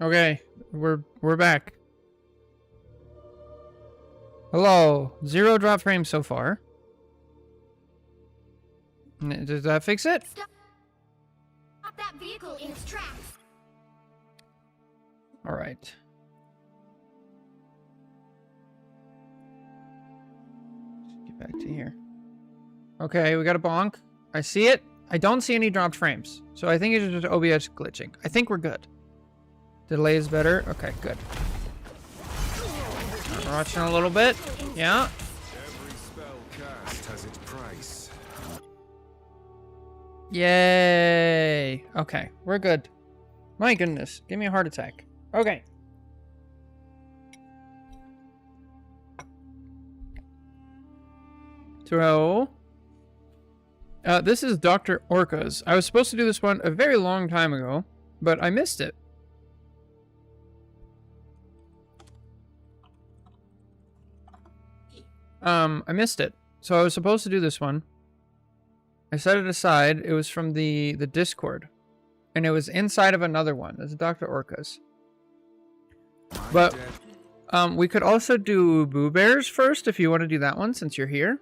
Okay, we're back. Hello. 0 drop frames so far. Does that fix it? Stop that vehicle in its tracks. All right. Get back to here. Okay, we got a bonk. I see it. I don't see any dropped frames. So I think it's just OBS glitching. I think we're good. Delay is better. Okay, good. We're watching a little bit. Yeah. Every spell cast has its price. Yay. Okay, we're good. My goodness. Give me a heart attack. Okay. So, this is Dr. Orca's. I was supposed to do this one a very long time ago, but I missed it. I missed it. So I was supposed to do this one. I set it aside. It was from the Discord. And it was inside of another one. It's Dr. Orca's. But we could also do Boo Bears first if you want to do that one since you're here.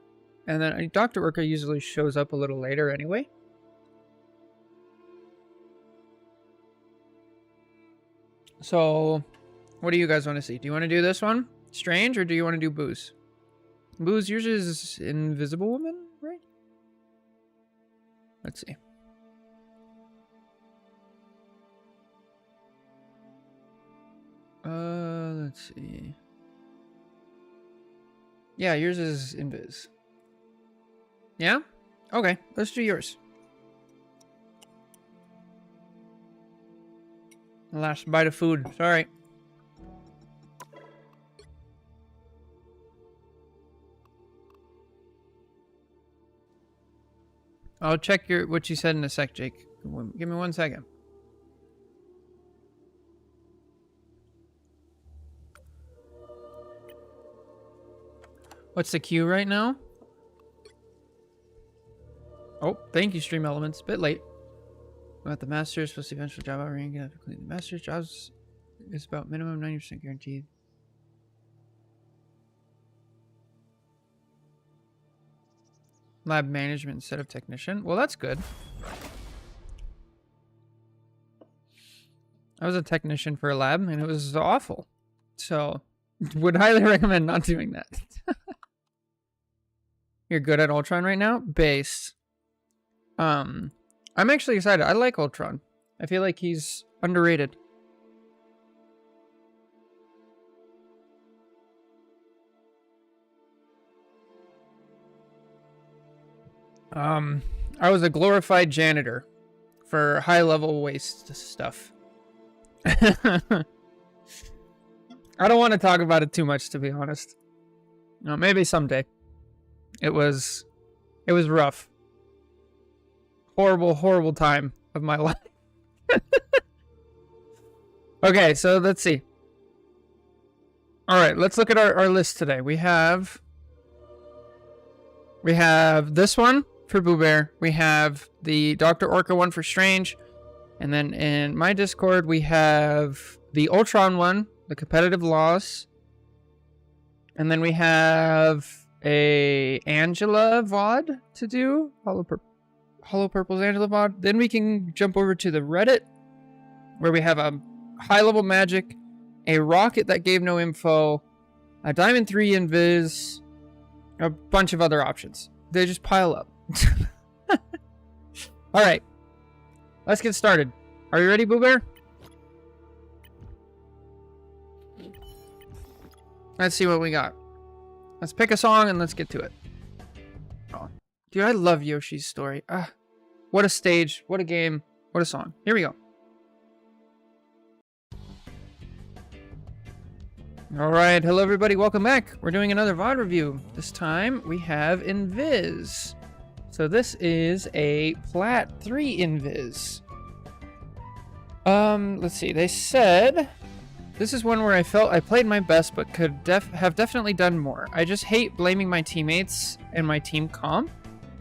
And then Dr. Orca usually shows up a little later anyway. So, what do you guys want to see? Do you want to do this one? Strange, or do you want to do Boo's? Boo's usually is Invisible Woman, right? Let's see. Let's see. Yeah, yours is Invis. Yeah? Okay, let's do yours. Last bite of food. Sorry. I'll check what you said in a sec, Jake. Give me 1 second. What's the queue right now? Oh, thank you, Stream Elements. Bit late. About the Masters, plus the eventual job rank. You have to clean the Masters. Jobs is about minimum 90% guaranteed. Lab management instead of technician. Well, that's good. I was a technician for a lab, and it was awful. So, would highly recommend not doing that. You're good at Ultron right now? Base. I'm actually excited. I like Ultron. I feel like he's underrated. I was a glorified janitor for high-level waste stuff. I don't want to talk about it too much, to be honest. No, maybe someday. It was rough. Horrible, horrible time of my life. Okay, so let's see. All right, let's look at our list today. We have this one for Boo Bear. We have the Dr. Orca one for Strange. And then in my Discord, we have the Ultron one, the competitive loss. And then we have a Angela VOD to do. Hollow Purple's Angela VOD. Then we can jump over to the Reddit, where we have a high-level magic, a rocket that gave no info, a Diamond 3 invis, a bunch of other options. They just pile up. Alright. Let's get started. Are you ready, Boo Bear? Let's see what we got. Let's pick a song and let's get to it. Oh. Dude, I love Yoshi's story. Ah, what a stage, what a game, what a song. Here we go. Alright, hello everybody, welcome back. We're doing another VOD review. This time we have Invis. So this is a Plat 3 Invis. Let's see, they said this is one where I felt I played my best but could have definitely done more. I just hate blaming my teammates and my team comp,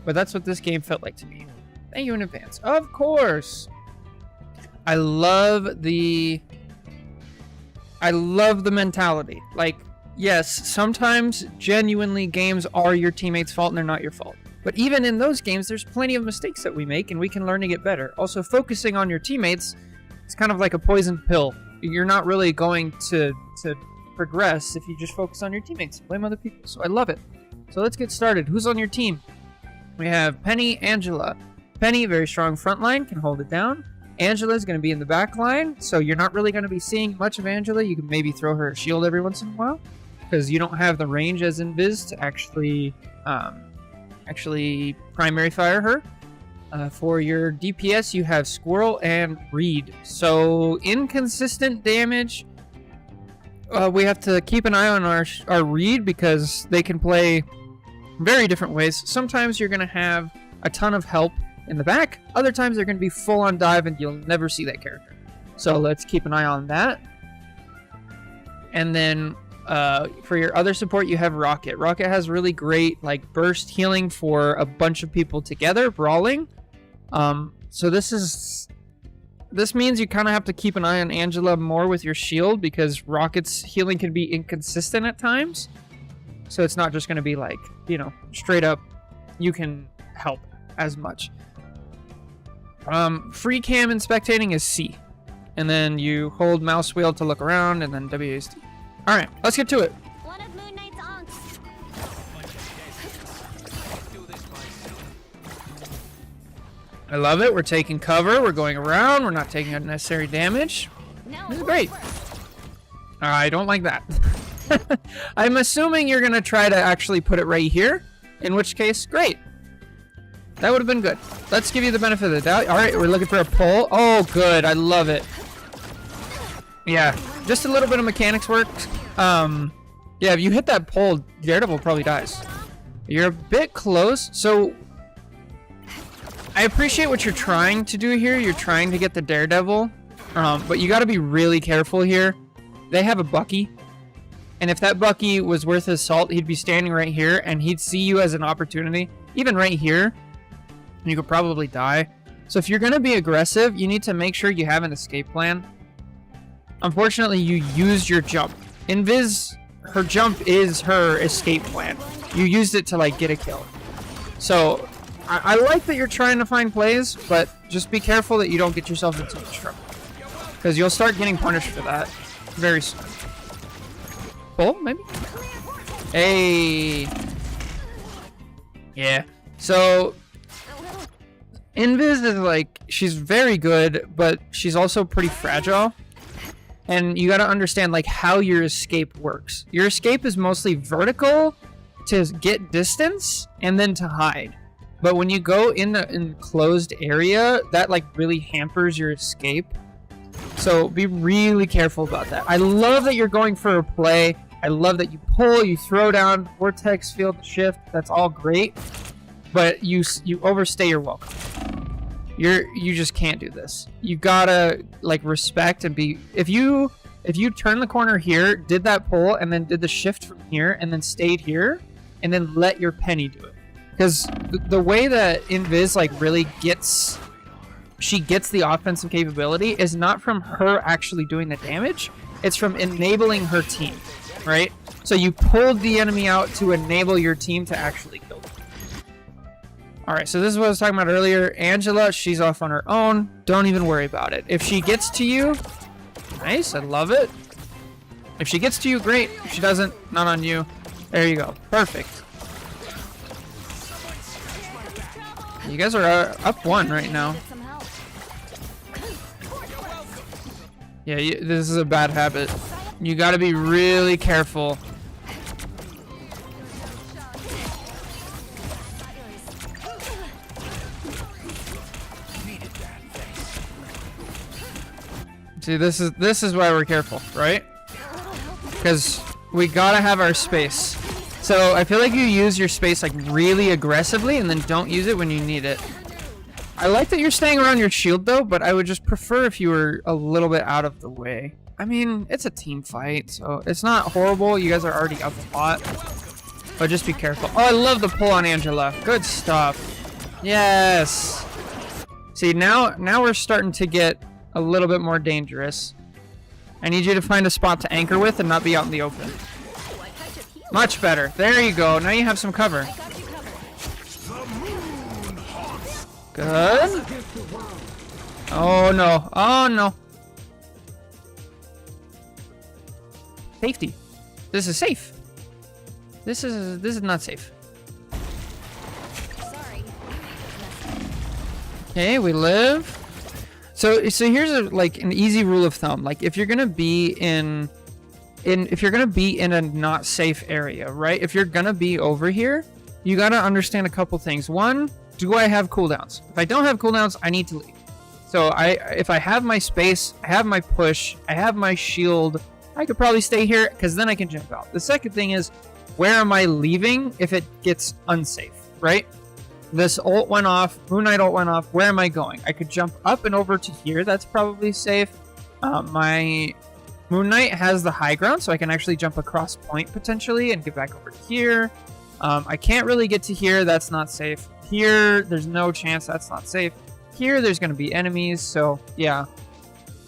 but that's what this game felt like to me. Thank you in advance. Of course! I love the I love the mentality. Like, yes, sometimes genuinely games are your teammates' fault and they're not your fault. But even in those games, there's plenty of mistakes that we make and we can learn to get better. Also, focusing on your teammates is kind of like a poison pill. You're not really going to progress if you just focus on your teammates and blame other people. So I love it. So let's get started. Who's on your team? We have Penny, Angela. Penny, very strong front line, can hold it down. Angela is going to be in the back line, so you're not really going to be seeing much of Angela. You can maybe throw her a shield every once in a while, because you don't have the range as in Viz to actually primary fire her. For your DPS, you have Squirrel and Reed. So inconsistent damage. We have to keep an eye on our Reed because they can play very different ways. Sometimes you're going to have a ton of help in the back. Other times they're going to be full on dive and you'll never see that character. So let's keep an eye on that. And then for your other support, you have Rocket. Rocket has really great like burst healing for a bunch of people together, brawling. So this means you kind of have to keep an eye on Angela more with your shield because Rocket's healing can be inconsistent at times. So it's not just going to be like, you know, straight up you can help as much. Free cam and spectating is C. And then you hold mouse wheel to look around and then WASD. Alright, let's get to it. One of Moon Knight's aunts. I love it. We're taking cover. We're going around. We're not taking unnecessary damage. No, This is great. I don't like that. I'm assuming you're going to try to actually put it right here. In which case, great. That would have been good. Let's give you the benefit of the doubt. Alright, we're looking for a pull. Oh, good. I love it. Yeah, just a little bit of mechanics work. Yeah, if you hit that pole, Daredevil probably dies. You're a bit close. So, I appreciate what you're trying to do here. You're trying to get the Daredevil. But you got to be really careful here. They have a Bucky. And if that Bucky was worth his salt, he'd be standing right here. And he'd see you as an opportunity. Even right here. You could probably die. So if you're going to be aggressive, you need to make sure you have an escape plan. Unfortunately, you used your jump. In Viz, her jump is her escape plan. You used it to like get a kill. So I like that you're trying to find plays, but just be careful that you don't get yourself into much trouble. Because you'll start getting punished for that very soon. Pull, maybe? Hey. Yeah. So Invis is like, she's very good, but she's also pretty fragile. And you gotta understand like how your escape works. Your escape is mostly vertical to get distance and then to hide. But when you go in the enclosed area, that like really hampers your escape. So be really careful about that. I love that you're going for a play. I love that you pull, you throw down, vortex field shift. That's all great. But you overstay your welcome. You just can't do this. You gotta like respect and be. If you turn the corner here, did that pull, and then did the shift from here, and then stayed here, and then let your Penny do it. Because the way that Invis like really gets the offensive capability is not from her actually doing the damage. It's from enabling her team, right? So you pulled the enemy out to enable your team to actually kill them. Alright, so this is what I was talking about earlier. Angela, she's off on her own. Don't even worry about it. If she gets to you, nice, I love it. If she gets to you, great. If she doesn't, not on you. There you go. Perfect. You guys are up 1 right now. Yeah, this is a bad habit. You gotta be really careful. See, this is why we're careful, right? Because we gotta have our space. So I feel like you use your space like really aggressively and then don't use it when you need it. I like that you're staying around your shield though, but I would just prefer if you were a little bit out of the way. I mean, it's a team fight, so it's not horrible. You guys are already up a lot. But just be careful. Oh, I love the pull on Angela. Good stuff. Yes. See, now we're starting to get a little bit more dangerous. I need you to find a spot to anchor with and not be out in the open. Much better. There you go. Now you have some cover. Good. Oh no. Oh no. Safety. This is safe. This is not safe. Okay, we live. So here's like an easy rule of thumb. Like if you're gonna be in a not safe area, right? If you're gonna be over here, you gotta understand a couple things. One, do I have cooldowns? If I don't have cooldowns, I need to leave. So if I have my space, I have my push, I have my shield, I could probably stay here because then I can jump out. The second thing is, where am I leaving if it gets unsafe, right? This ult went off, Moon Knight ult went off, where am I going? I could jump up and over to here, that's probably safe. My Moon Knight has the high ground, so I can actually jump across point potentially and get back over to here. I can't really get to here, that's not safe. Here, there's no chance, that's not safe. Here, there's going to be enemies, so yeah.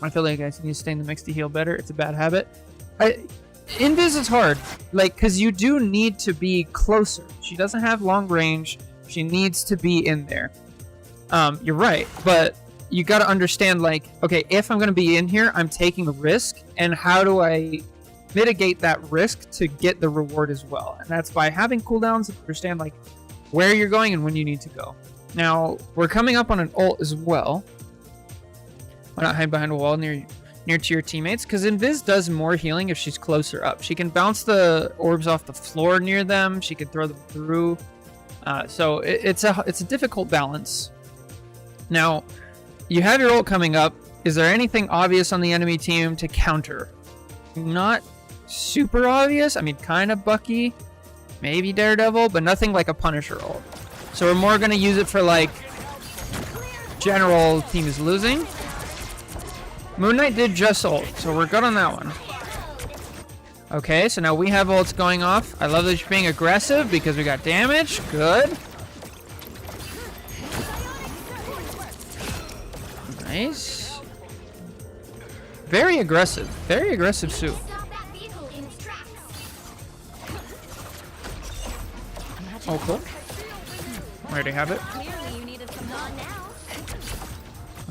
I feel like I need to stay in the mix to heal better. It's a bad habit. Invis is hard, like, because you do need to be closer. She doesn't have long range. She needs to be in there. You're right, but you got to understand, like, okay, if I'm going to be in here, I'm taking a risk, and how do I mitigate that risk to get the reward as well? And that's by having cooldowns and understand, like, where you're going and when you need to go. Now, we're coming up on an ult as well. Why not hide behind a wall near to your teammates? Because Invis does more healing if she's closer up. She can bounce the orbs off the floor near them. She can throw them through. So it's a difficult balance. Now, you have your ult coming up. Is there anything obvious on the enemy team to counter? Not super obvious. I mean, kind of Bucky, maybe Daredevil, but nothing like a Punisher ult. So we're more going to use it for, like, general team is losing. Moon Knight did just ult, so we're good on that one. Okay, so now we have ults going off. I love that you're being aggressive because we got damage. Good. Nice. Very aggressive. Very aggressive Sue. Oh, cool. Already have it.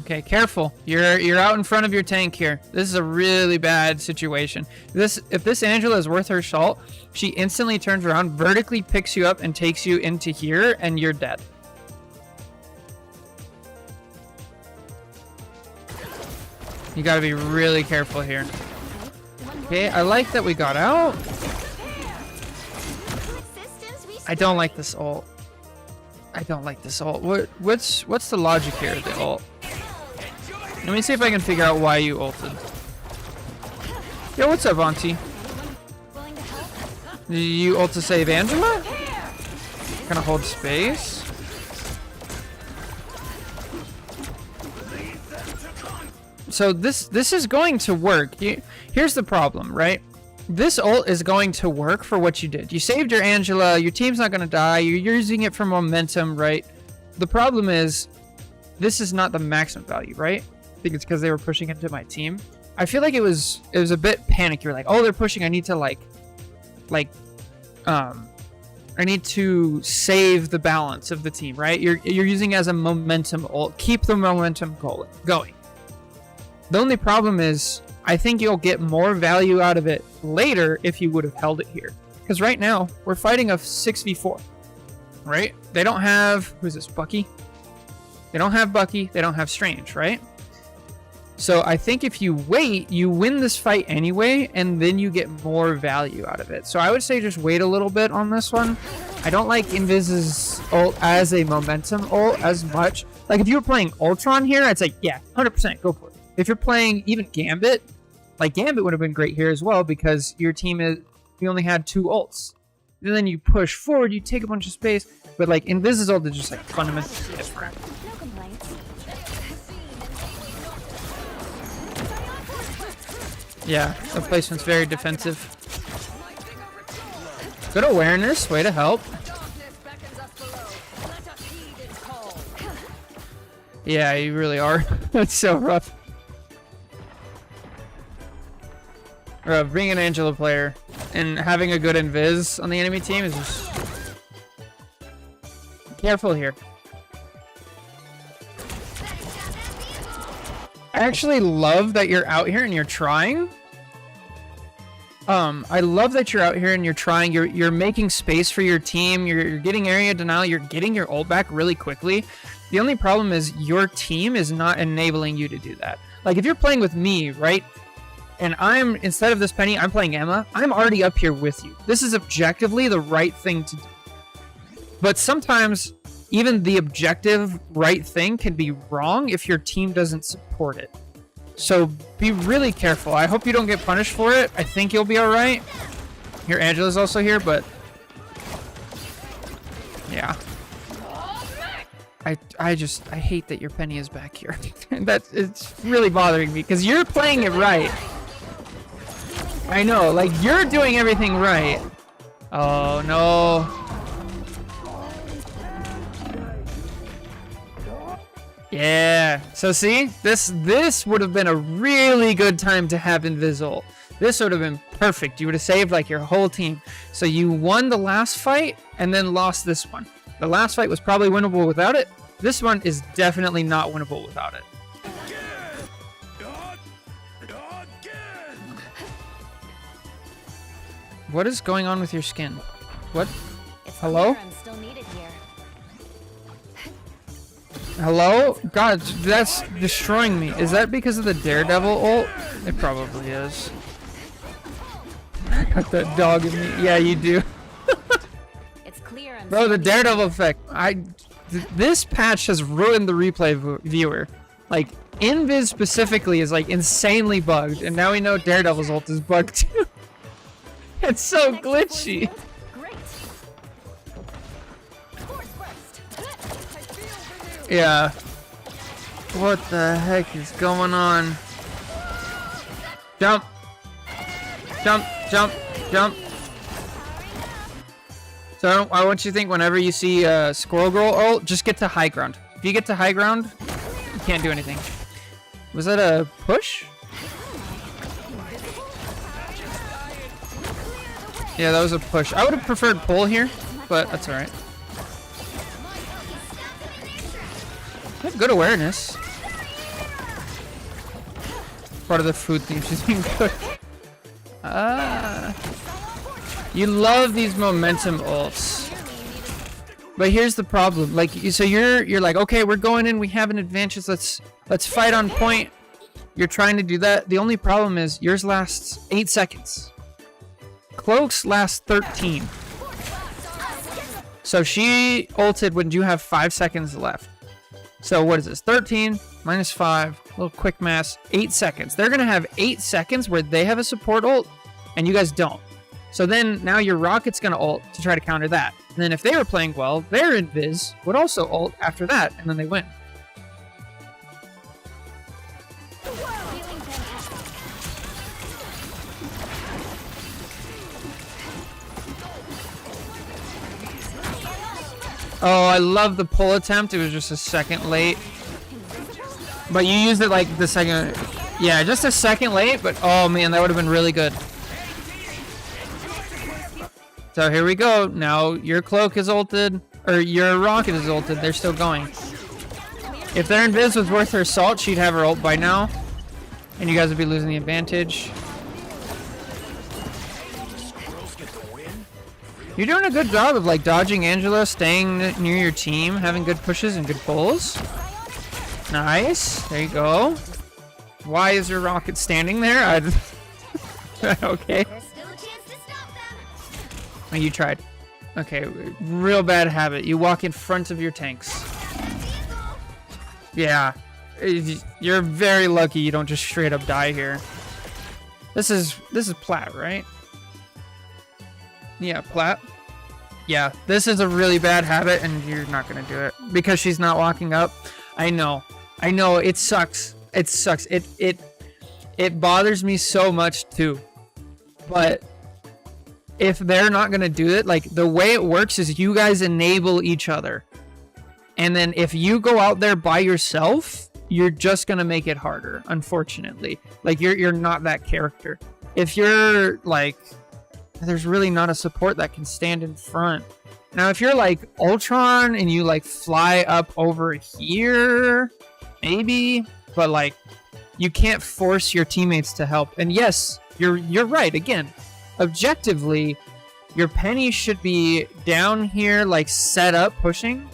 Okay, careful. You're out in front of your tank here. This is a really bad situation. If this Angela is worth her salt, she instantly turns around, vertically picks you up, and takes you into here, and you're dead. You gotta be really careful here. Okay, I like that we got out. I don't like this ult. I don't like this ult. What's the logic here of the ult? Let me see if I can figure out why you ulted. Yo, what's up, Auntie? Did you ult to save Angela? Kind of hold space. So this is going to work. Here's the problem, right? This ult is going to work for what you did. You saved your Angela. Your team's not going to die. You're using it for momentum, right? The problem is this is not the maximum value, right? I think it's because they were pushing into my team. I feel like it was a bit panic. You're like, oh, they're pushing. I need to I need to save the balance of the team, right? You're using it as a momentum ult. Keep the momentum going. The only problem is I think you'll get more value out of it later if you would have held it here. Because right now, we're fighting a 6v4, right? They don't have, who's this, Bucky? They don't have Bucky, they don't have Strange, right? So I think if you wait, you win this fight anyway, and then you get more value out of it. So I would say just wait a little bit on this one. I don't like Invis's ult as a momentum ult as much. Like if you were playing Ultron here, I'd say, yeah, 100% go for it. If you're playing even Gambit, like Gambit would have been great here as well because your team you only had 2 ults. And then you push forward, you take a bunch of space, but like Invis's ult is just like fundamentally different. No complaints. Yeah, the placement's very defensive. Good awareness, way to help. Yeah, you really are. That's so rough. being an Angela player and having a good invis on the enemy team is just... Careful here. I actually love that you're out here and you're trying. I love that you're out here and you're trying. You're making space for your team. You're getting area denial. You're getting your ult back really quickly. The only problem is your team is not enabling you to do that. Like if you're playing with me, right? And I'm, instead of this Penny, I'm playing Emma. I'm already up here with you. This is objectively the right thing to do. But sometimes even the objective right thing can be wrong if your team doesn't support it. So be really careful. I hope you don't get punished for it. I think you'll be all right. Here, Angela's also here, but yeah. I hate that your Penny is back here. It's really bothering me because you're playing it right. I know, like you're doing everything right. Oh no. Yeah. So see, this would have been a really good time to have Invis ult. This would have been perfect. You would have saved like your whole team. So you won the last fight and then lost this one. The last fight was probably winnable without it. This one is definitely not winnable without it. What is going on with your skin? What? Hello? Hello? God, that's destroying me. Is that because of the Daredevil ult? It probably is. I got that dog in me. Yeah, you do. Bro, the Daredevil effect. This patch has ruined the replay viewer. Like, Invis specifically is like insanely bugged, and now we know Daredevil's ult is bugged too. It's so glitchy. Yeah. What the heck is going on? Jump. Jump, jump, jump. So I want you to think whenever you see Squirrel Girl ult, just get to high ground. If you get to high ground, you can't do anything. Was that a push? Yeah, that was a push. I would have preferred pull here, but that's alright. You have good awareness. Part of the food theme she's being cooked. You love these momentum ults. But here's the problem. Like, so you're like, okay, we're going in, we have an advantage, let's fight on point. You're trying to do that. The only problem is yours lasts 8 seconds. Cloak's lasts 13. So she ulted when you have 5 seconds left. So what is this? 13 minus 5, a little quick math, 8 seconds. They're gonna have 8 seconds where they have a support ult and you guys don't. So then now your Rocket's gonna ult to try to counter that. And then if they were playing well, their Invis would also ult after that, and then they win. Oh, I love the pull attempt. It was just a second late. But you used it like the second... Yeah, just a second late, but oh man, that would have been really good. So here we go. Now your Cloak is ulted, or your Rocket is ulted. They're still going. If their Invis was worth her salt, she'd have her ult by now. And you guys would be losing the advantage. You're doing a good job of like dodging Angela, staying near your team, having good pushes and good pulls. Nice. There you go. Why is your Rocket standing there? Okay. Oh, you tried. Okay, real bad habit. You walk in front of your tanks. Yeah. You're very lucky you don't just straight up die here. This is plat, right? Yeah, plat. Yeah, this is a really bad habit and you're not gonna do it because she's not walking up. I know, it sucks. It sucks. It bothers me so much too. But if they're not gonna do it, like the way it works is you guys enable each other. And then if you go out there by yourself, you're just gonna make it harder, unfortunately. Like you're not that character. if you're like, there's really not a support that can stand in front. Now, if you're like Ultron and you like fly up over here, maybe, but like you can't force your teammates to help. And yes, you're right. Again, objectively, your penny should be down here, like set up pushing.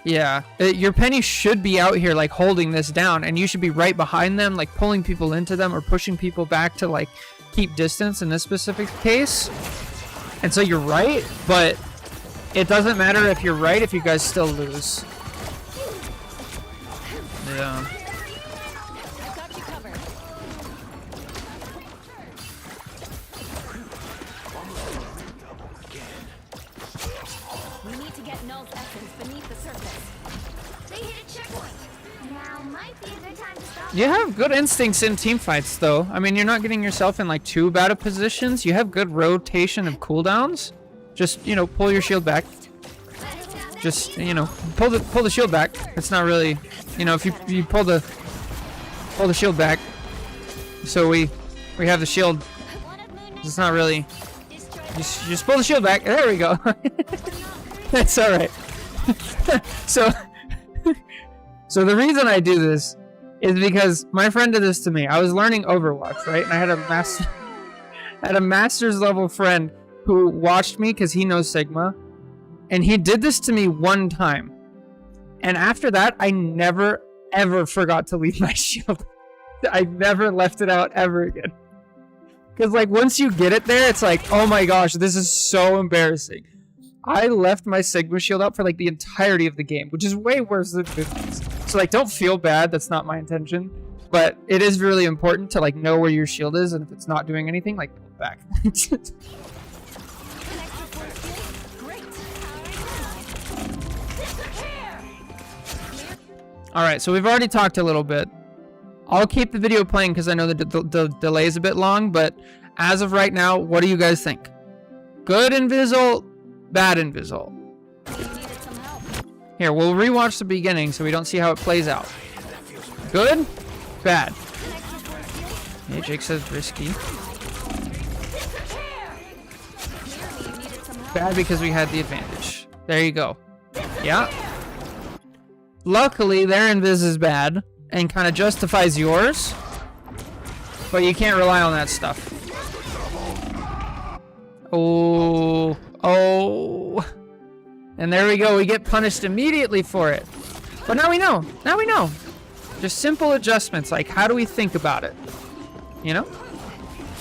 Yeah, your penny should be out here like holding this down, and you should be right behind them, like pulling people into them or pushing people back to like keep distance in this specific case. And so you're right, but it doesn't matter if you're right if you guys still lose. Yeah. We need to get Null's essence beneath the surface. They hit a checkpoint. Now might be a good time to stop. You have good instincts in team fights, though. I mean, you're not getting yourself in like too bad of positions. You have good rotation of cooldowns. Just, you know, pull your shield back. Just, you know, pull the shield back. It's not really, you know, if you pull the shield back, so we have the shield. It's not really. Just pull the shield back. There we go. That's all right. So the reason I do this is because my friend did this to me. I was learning Overwatch, right? And I had a master's level friend who watched me because he knows Sigma, and he did this to me one time. And after that, I never ever forgot to leave my shield. I never left it out ever again. Because like once you get it there, it's like, oh my gosh, this is so embarrassing. I left my Sigma shield up for like the entirety of the game, which is way worse than this. So like, don't feel bad. That's not my intention. But it is really important to like know where your shield is, and if it's not doing anything, like pull it back. All right, so we've already talked a little bit. I'll keep the video playing because I know the delay is a bit long, but as of right now, what do you guys think? Good Invisal, bad Invisal? Here, we'll rewatch the beginning so we don't see how it plays out. Good? Bad? Yeah, Jake says risky. Bad because we had the advantage. There you go. Yeah. Luckily, their invis is bad and kind of justifies yours, but you can't rely on that stuff. Oh. And there we go. We get punished immediately for it. But now we know. Now we know. Just simple adjustments. Like, how do we think about it? You know?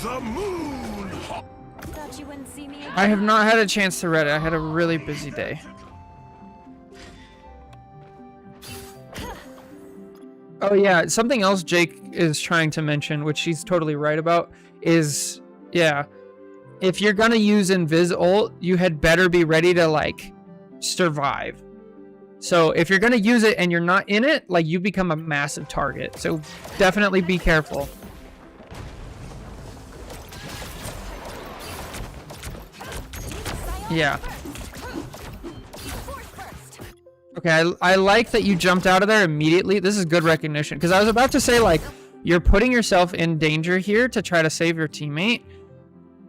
The moon. Thought you wouldn't see me again. I have not had a chance to read it. I had a really busy day. Oh yeah, something else Jake is trying to mention, which he's totally right about, is, yeah, if you're gonna use Invis ult, you had better be ready to, like, survive. So if you're gonna use it and you're not in it, like, you become a massive target. So definitely be careful. Yeah. Okay, I like that you jumped out of there immediately. This is good recognition. Because I was about to say, like, you're putting yourself in danger here to try to save your teammate,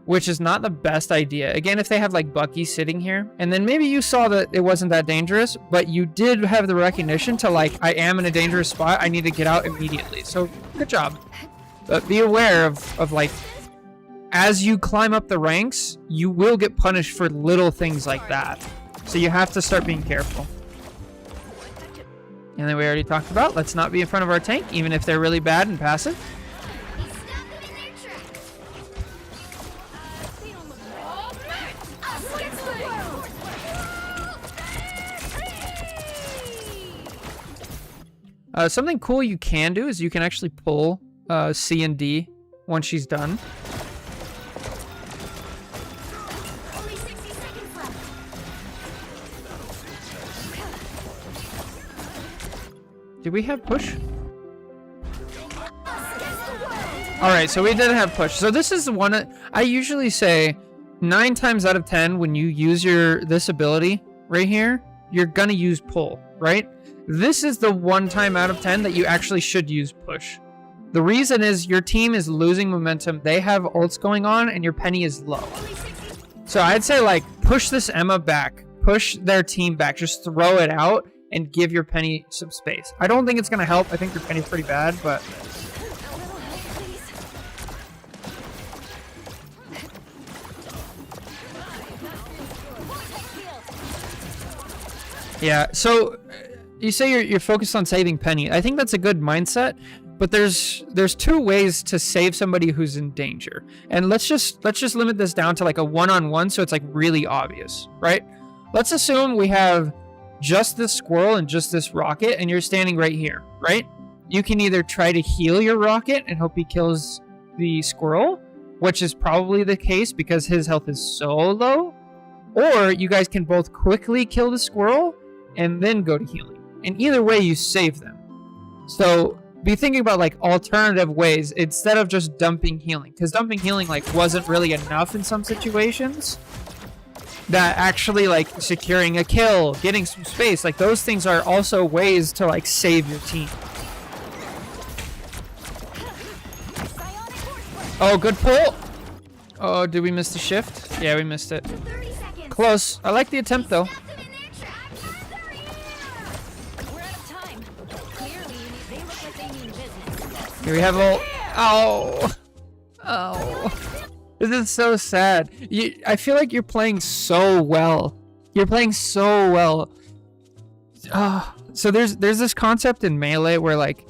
which is not the best idea. Again, if they have, like, Bucky sitting here, and then maybe you saw that it wasn't that dangerous, but you did have the recognition to, like, I am in a dangerous spot. I need to get out immediately. So, good job. But be aware of like, as you climb up the ranks, you will get punished for little things like that. So you have to start being careful. And then we already talked about, let's not be in front of our tank, even if they're really bad and passive. Something cool you can do is you can actually pull C and D once she's done. Only 60 seconds left. Did we have push? Alright, so we did have push. So this is the one I usually say 9 times out of 10 when you use this ability right here, you're gonna use pull, right? This is the 1 time out of 10 that you actually should use push. The reason is your team is losing momentum. They have ults going on and your penny is low. So I'd say like push this Emma back. Push their team back. Just throw it out and give your penny some space. I don't think it's going to help. I think your penny's pretty bad, but... Yeah, so you say you're focused on saving penny. I think that's a good mindset, but there's two ways to save somebody who's in danger. And let's just limit this down to like a one-on-one so it's like really obvious, right? Let's assume we have just this squirrel and just this rocket and you're standing right here, right? You can either try to heal your rocket and hope he kills the squirrel, which is probably the case because his health is so low, or you guys can both quickly kill the squirrel and then go to healing. And either way, you save them. So be thinking about like alternative ways instead of just dumping healing, because dumping healing like wasn't really enough in some situations. That actually like securing a kill, getting some space, like those things are also ways to like save your team. Oh, good pull. Oh, did we miss the shift? Yeah, we missed it. Close. I like the attempt though. Here we have a... Oh. Oh. This is so sad. I feel like you're playing so well. You're playing so well. So there's this concept in Melee where like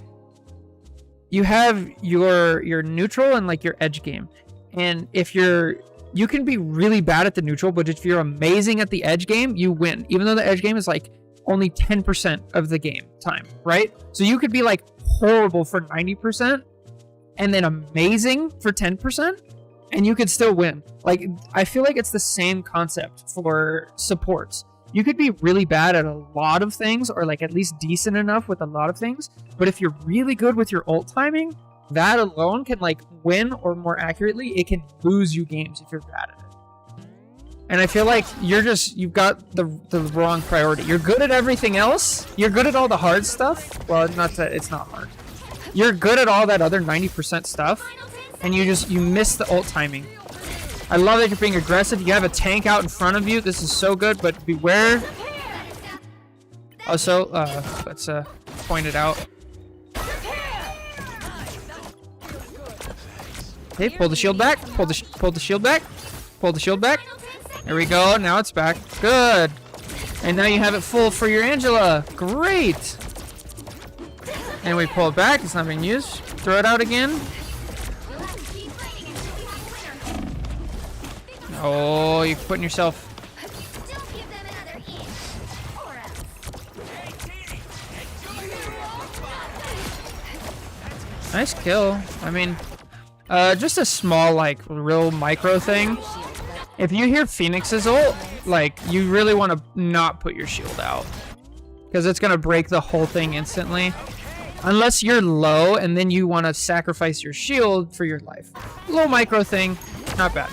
you have your neutral and like your edge game. And if you can be really bad at the neutral, but if you're amazing at the edge game, you win. Even though the edge game is like only 10% of the game time, right? So you could be like horrible for 90% and then amazing for 10% and you could still win. Like, I feel like it's the same concept for supports. You could be really bad at a lot of things or like at least decent enough with a lot of things, but if you're really good with your ult timing, that alone can like win, or more accurately, it can lose you games if you're bad at it. And I feel like you've got the wrong priority. You're good at everything else. You're good at all the hard stuff. Well, not that it's not hard. You're good at all that other 90% stuff, and you miss the ult timing. I love that you're being aggressive. You have a tank out in front of you. This is so good, but beware. Also, let's point it out. Okay, pull the shield back. Pull the shield back. Pull the shield back. There we go. Now it's back. Good. And now you have it full for your Angela. Great. And we pull it back. It's not being used. Throw it out again. Oh, you're putting yourself... Nice kill. I mean, just a small, like, real micro thing. If you hear Phoenix's ult, like, you really want to not put your shield out, because it's going to break the whole thing instantly. Unless you're low and then you want to sacrifice your shield for your life. Little micro thing, not bad.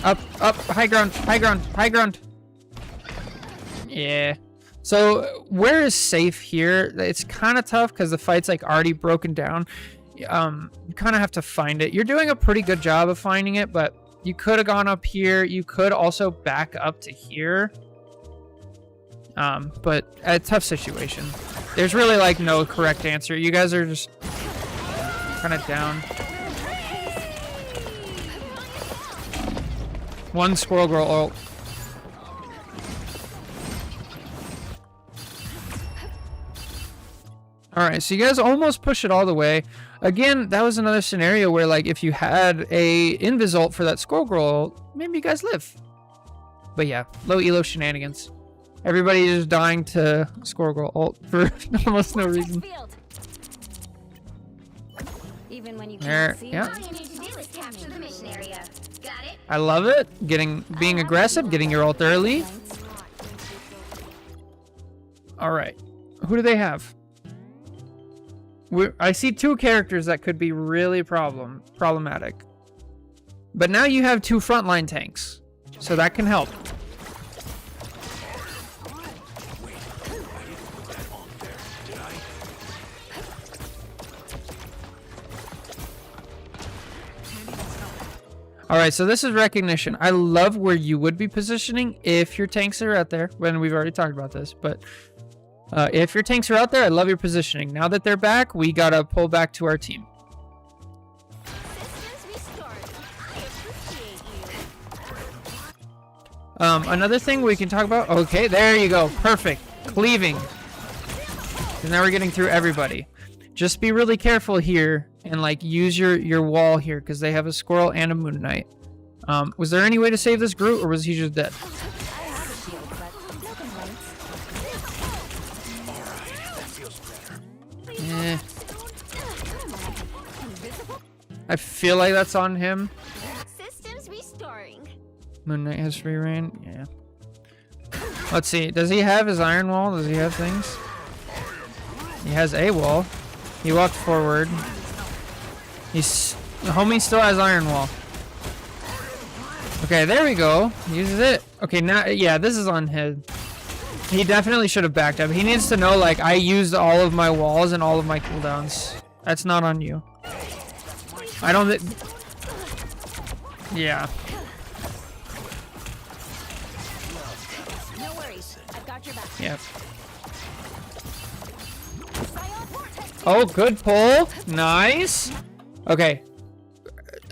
Up, high ground, high ground, high ground. Yeah. So where is safe here? It's kind of tough because the fight's like already broken down. You kind of have to find it. You're doing a pretty good job of finding it, but you could have gone up here. You could also back up to here. But a tough situation. There's really like no correct answer. You guys are just kind of down. One Squirrel Girl ult. Alright, so you guys almost push it all the way. Again, that was another scenario where, like, if you had a invis ult for that Squirrel Girl ult, maybe you guys live. But yeah, low elo shenanigans. Everybody is dying to Squirrel Girl ult for almost no reason. Even when you There, can't see yeah. all you need to do is capture the mission area. Got it? I love it. Being aggressive, getting your ult early. Alright. Who do they have? I see two characters that could be really problematic. But now you have two frontline tanks, so that can help. All right, so this is recognition. I love where you would be positioning if your tanks are out there. When we've already talked about this, but if your tanks are out there, I love your positioning. Now that they're back, we gotta pull back to our team. Systems restored. I appreciate you. Another thing we can talk about. Okay, there you go. Perfect. Cleaving. And now we're getting through everybody. Just be really careful here and like use your wall here because they have a squirrel and a moon knight. Was there any way to save this Groot or was he just dead? I have a shield, but no complaints. Eh. I feel like that's on him. Systems restoring. Moon Knight has free reign. Yeah. Let's see. Does he have his iron wall? Does he have things? He has a wall. He walked forward. The homie still has iron wall. Okay, there we go. Uses it. Okay, now, yeah, this is on him. He definitely should have backed up. He needs to know, like, I used all of my walls and all of my cooldowns. That's not on you. I don't yeah. No worries. I've got your back. Yep. Oh, good pull. Nice. Okay.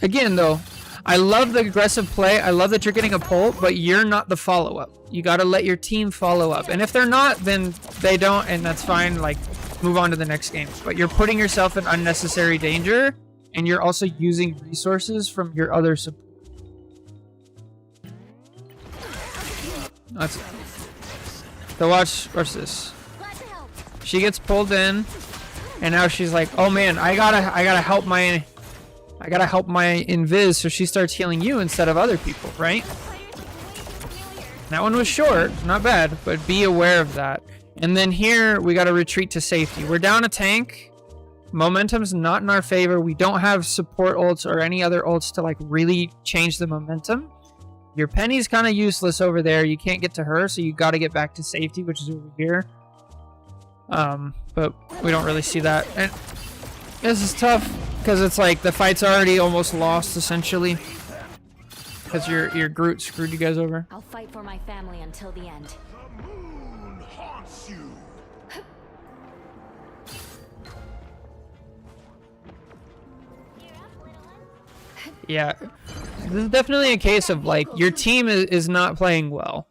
Again, though, I love the aggressive play. I love that you're getting a pull, but you're not the follow-up. You got to let your team follow up. And if they're not, then they don't, and that's fine. Like, move on to the next game. But you're putting yourself in unnecessary danger, and you're also using resources from your other support. That's so watch this. Glad to help. She gets pulled in, and now she's like, "Oh man, I gotta help my invis." So she starts healing you instead of other people, right? That one was short, not bad, but be aware of that. And then here we gotta retreat to safety. We're down a tank. Momentum's not in our favor. We don't have support ults or any other ults to like really change the momentum. Your Penny's kind of useless over there. You can't get to her, so you got to get back to safety, which is over here. But we don't really see that. And this is tough because it's like the fight's already almost lost essentially. Because your Groot screwed you guys over. I'll fight for my family until the end. The moon haunts you. Yeah, this is definitely a case of like your team is not playing well,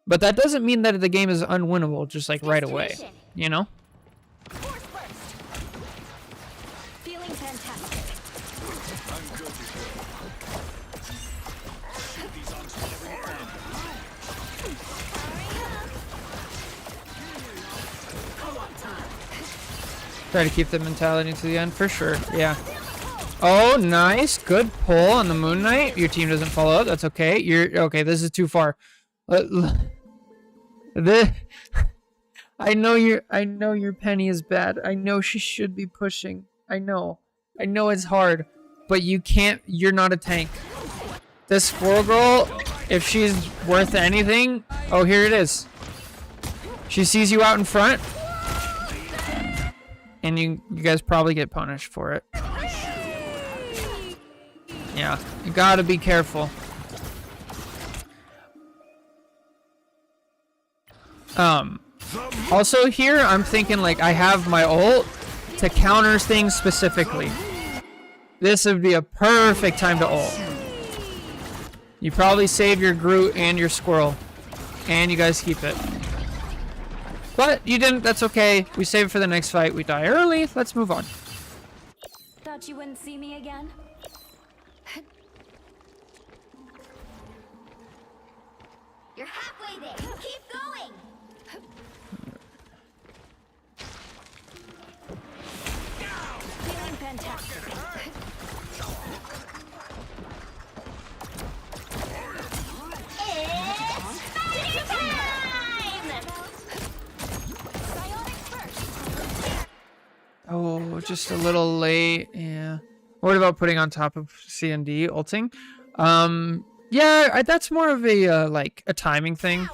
but that doesn't mean that the game is unwinnable just like right away, you know? Force burst. Feeling fantastic. Try to keep the mentality to the end for sure. Yeah. Oh, nice. Good pull on the Moon Knight. Your team doesn't follow up. That's okay. You're okay. This is too far. I know your Penny is bad. I know she should be pushing. I know it's hard, but you can't. You're not a tank. This Squirrel Girl, if she's worth anything, oh, here it is. She sees you out in front, and you guys probably get punished for it. Yeah, you gotta be careful. Also here, I'm thinking like I have my ult to counter things specifically. This would be a perfect time to ult. You probably save your Groot and your Squirrel, and you guys keep it. But you didn't, that's okay. We save it for the next fight. We die early, let's move on. Thought you wouldn't see me again? You're halfway there. Keep going. Feeling fantastic. It's time! Psionic burst. Oh, just a little late, yeah. What about putting on top of C&D ulting? Yeah, that's more of a like a timing thing.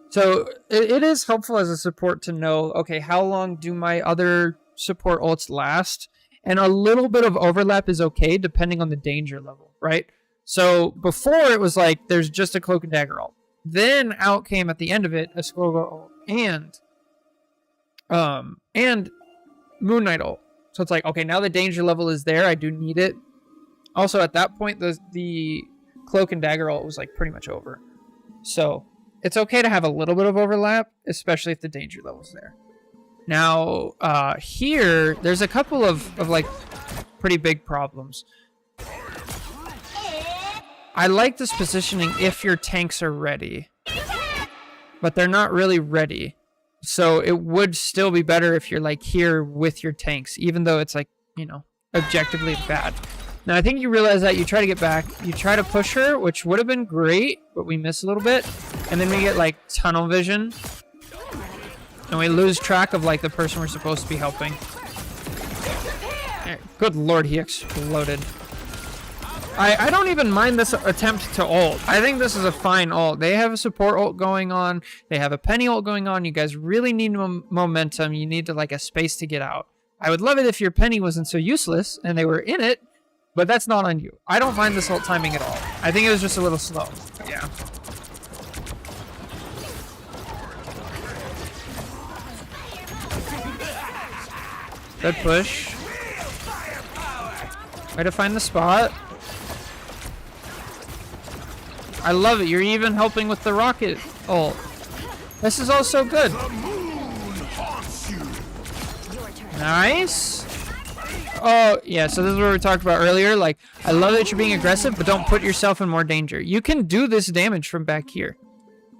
So it is helpful as a support to know, okay, how long do my other support ults last? And a little bit of overlap is okay depending on the danger level, right? So before it was like there's just a cloak and dagger ult. Then out came at the end of it a Squirrel ult and Moon Knight ult. So it's like, okay, now the danger level is there. I do need it. Also at that point the cloak and dagger ult was like pretty much over. So it's okay to have a little bit of overlap, especially if the danger level's there. Now here there's a couple of like pretty big problems. I like this positioning if your tanks are ready, but they're not really ready. So it would still be better if you're like here with your tanks, even though it's like, you know, objectively bad. Now I think you realize that you try to get back, you try to push her, which would have been great, but we miss a little bit. And then we get like tunnel vision and we lose track of like the person we're supposed to be helping. Good Lord, he exploded. I don't even mind this attempt to ult. I think this is a fine ult. They have a support ult going on. They have a Penny ult going on. You guys really need momentum. You need to like a space to get out. I would love it if your Penny wasn't so useless and they were in it, but that's not on you. I don't mind this ult timing at all. I think it was just a little slow. Yeah. Good push. Try to find the spot. I love it. You're even helping with the rocket ult. This is all so good. Nice. Oh, yeah. So this is what we talked about earlier. Like, I love that you're being aggressive, but don't put yourself in more danger. You can do this damage from back here.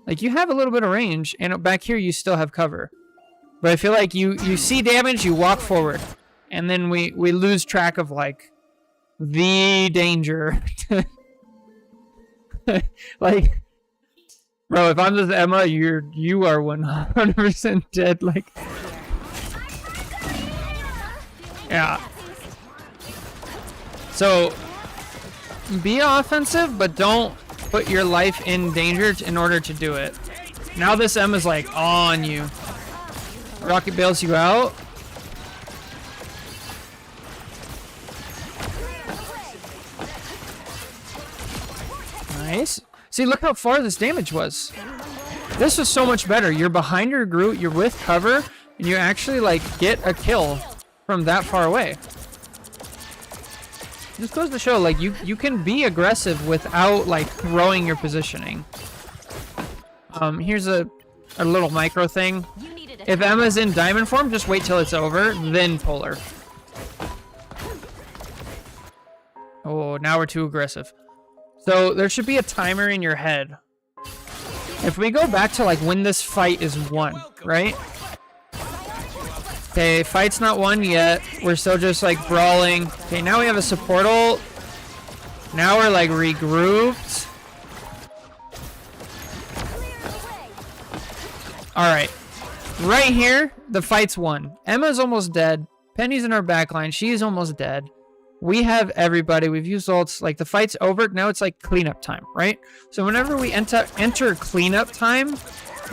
Like, you have a little bit of range, and back here you still have cover. But I feel like you see damage, you walk forward. And then we lose track of, like, the danger. Like, bro, if I'm just Emma, you are 100% dead. Like, yeah. So be offensive, but don't put your life in danger in order to do it. Now this Emma's like on you. Rocket bails you out. Nice. See, look how far this damage was. This was so much better. You're behind your Groot, you're with cover, and you actually, like, get a kill from that far away. This goes to show, like, you can be aggressive without, like, throwing your positioning. Here's a little micro thing. If Emma's in diamond form, just wait till it's over, then pull her. Oh, now we're too aggressive. So there should be a timer in your head. If we go back to like when this fight is won, right? Okay, fight's not won yet. We're still just like brawling. Okay, now we have a support ult. Now we're like regrouped. Alright. Right here, the fight's won. Emma's almost dead. Penny's in our backline. She's almost dead. We have everybody. We've used ults. Like, the fight's over. Now it's like cleanup time, right? So whenever we enter cleanup time,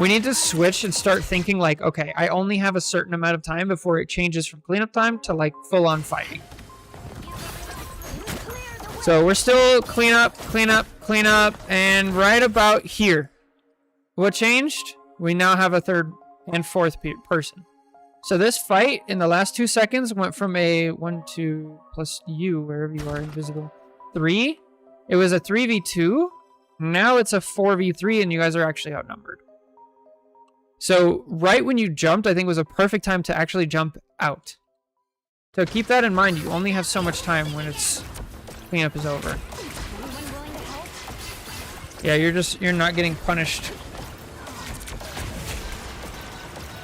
we need to switch and start thinking like, okay, I only have a certain amount of time before it changes from cleanup time to like full-on fighting. So we're still clean up, and right about here. What changed? We now have a third and fourth person. So this fight in the last 2 seconds went from a 1-2 plus you, wherever you are invisible, 3. It was a 3v2. Now it's a 4v3 and you guys are actually outnumbered. So right when you jumped, I think was a perfect time to actually jump out. So keep that in mind. You only have so much time when it's cleanup is over. Yeah, you're not getting punished.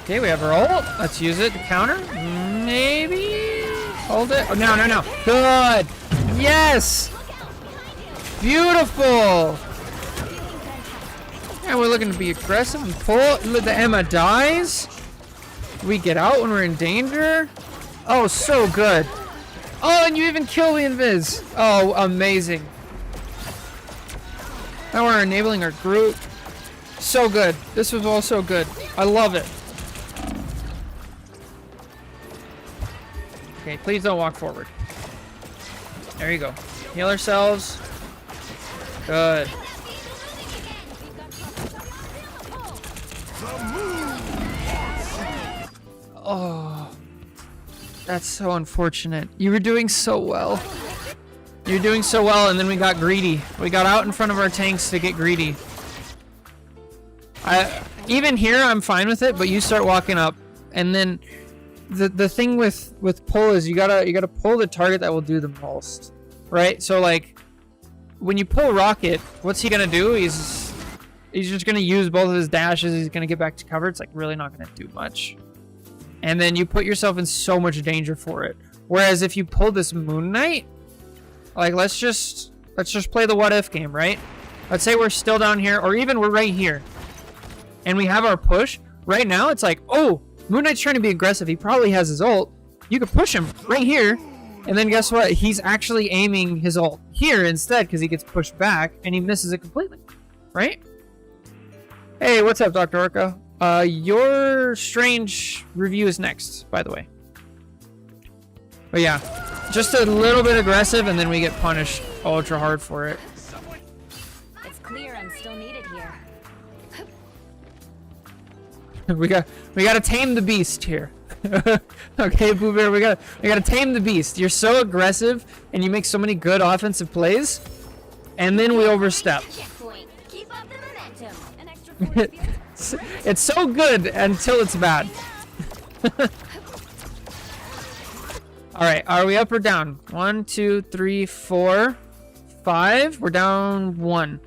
Okay, we have our ult. Let's use it to counter. Maybe hold it. Oh, no. Good. Yes. Beautiful. And we're looking to be aggressive and pull. The Emma dies. We get out when we're in danger. Oh, so good. Oh, and you even kill the invis. Oh, amazing. Now we're enabling our group. So good. This was all so good. I love it. Okay, please don't walk forward. There you go. Heal ourselves. Good. Oh, that's so unfortunate. You were doing so well. You were doing so well, and then we got greedy. We got out in front of our tanks to get greedy. Even here, I'm fine with it, but you start walking up, and then the thing with pull is you gotta pull the target that will do the most, right? So like when you pull Rocket, what's he gonna do? He's just gonna use both of his dashes. He's gonna get back to cover. It's like really not gonna do much. And then you put yourself in so much danger for it. Whereas if you pull this Moon Knight, like let's just play the what if game, right? Let's say we're still down here, or even we're right here, and we have our push. Right now, it's like, oh, Moon Knight's trying to be aggressive. He probably has his ult. You could push him right here, and then guess what? He's actually aiming his ult here instead because he gets pushed back, and he misses it completely, right? Hey, what's up, Dr. Orca? Your Strange review is next, by the way. But yeah, just a little bit aggressive, and then we get punished ultra hard for it. It's clear I'm still needed here. we gotta tame the beast here. Okay, Boo Bear, we gotta tame the beast. You're so aggressive, and you make so many good offensive plays, and then we overstep. Checkpoint. Keep up the momentum. An extra 40 feet. It's so good until it's bad. Alright, are we up or down? 1, 2, 3, 4, 5. We're down 1.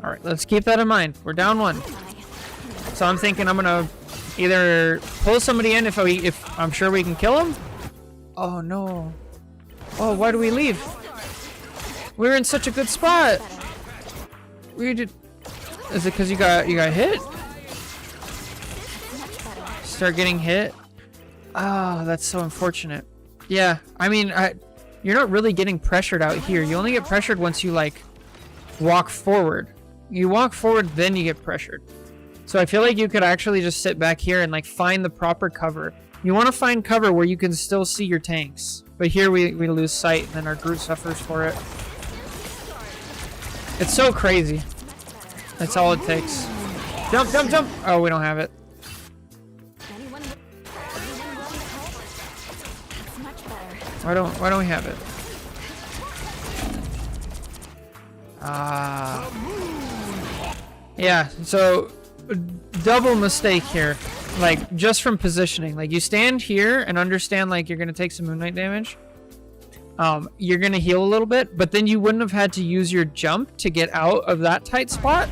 Alright, let's keep that in mind. We're down 1. So I'm thinking I'm gonna either pull somebody in if I'm sure we can kill him. Oh no. Oh, why do we leave? We were in such a good spot. We did. Is it because you got hit? Start getting hit. Oh, that's so unfortunate. Yeah, I mean, you're not really getting pressured out here. You only get pressured once you like walk forward. You walk forward, then you get pressured. So I feel like you could actually just sit back here and like find the proper cover. You want to find cover where you can still see your tanks. But here we lose sight, and then our Groot suffers for it. It's so crazy. That's all it takes. Jump, jump, jump! Oh, we don't have it. Why don't we have it? Yeah, so double mistake here. Like just from positioning. Like you stand here and understand like you're gonna take some Moon Knight damage. You're gonna heal a little bit, but then you wouldn't have had to use your jump to get out of that tight spot.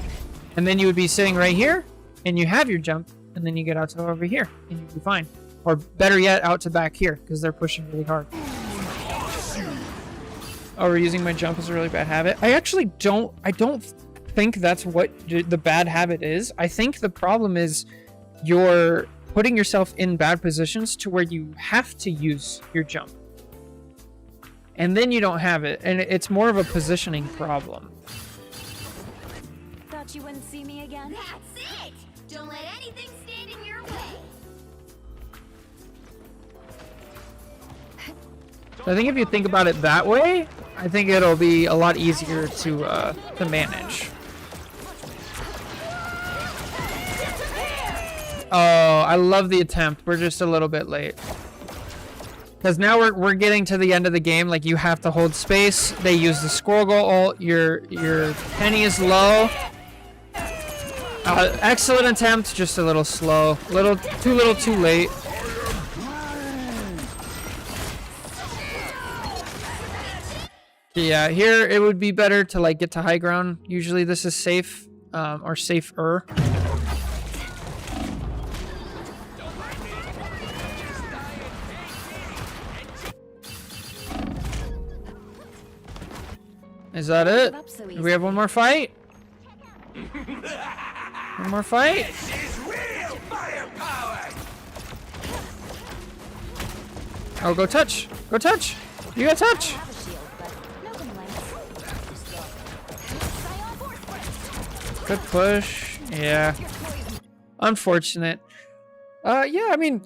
And then you would be sitting right here, and you have your jump, and then you get out to over here, and you'd be fine. Or better yet, out to back here, because they're pushing really hard. Oh, we're using my jump as a really bad habit. I actually don't think that's what the bad habit is. I think the problem is you're putting yourself in bad positions to where you have to use your jump. And then you don't have it, and it's more of a positioning problem. Thought you wouldn't see me again? That's it! Don't let anything stand in your way. So I think if you think about it that way, I think it'll be a lot easier to manage. Oh, I love the attempt. We're just a little bit late. Because now we're getting to the end of the game. Like you have to hold space. They use the squirrel goal ult. Your penny is low. Excellent attempt, just a little slow. Too little, too late. Yeah, here it would be better to like get to high ground. Usually this is safe, or safer. Is that it? Do we have one more fight? One more fight? Oh, go touch! Go touch! You got touch! Good push. Yeah. Unfortunate. Yeah, I mean,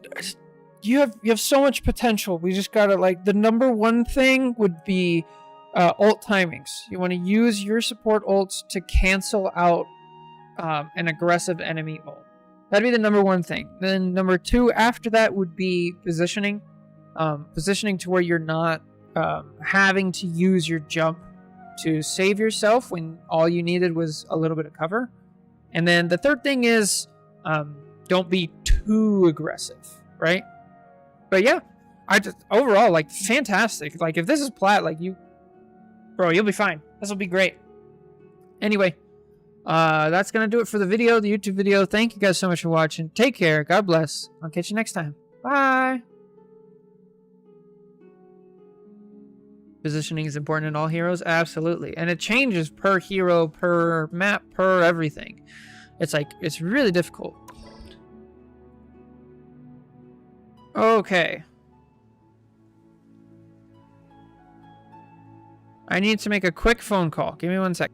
you have so much potential. We just gotta, like, the number one thing would be ult timings. You want to use your support ults to cancel out an aggressive enemy ult. That'd be the number one thing. Then number two after that would be positioning. Positioning to where you're not having to use your jump to save yourself when all you needed was a little bit of cover. And then the third thing is don't be too aggressive, right? But yeah, I just overall like fantastic. Like if this is plat, like bro, you'll be fine. This will be great. Anyway, that's gonna do it for the video, the YouTube video. Thank you guys so much for watching. Take care. God bless. I'll catch you next time. Bye. Positioning is important in all heroes, absolutely, and it changes per hero, per map, per everything. It's like it's really difficult. Okay. I need to make a quick phone call. Give me 1 sec.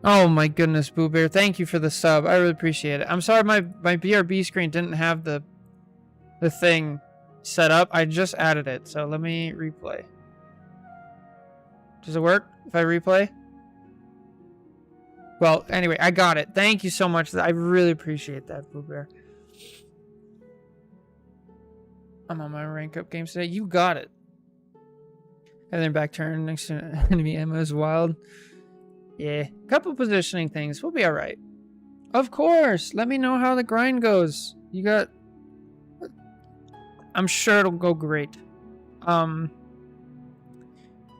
Oh my goodness, Boo Bear. Thank you for the sub. I really appreciate it. I'm sorry my BRB screen didn't have the thing set up. I just added it. So let me replay. Does it work if I replay? Well, anyway, I got it. Thank you so much. I really appreciate that, Boo Bear. I'm on my rank up games today. You got it. And then back turn next to enemy ammo is wild. Yeah, couple positioning things. We'll be all right. Of course. Let me know how the grind goes. You got... I'm sure it'll go great.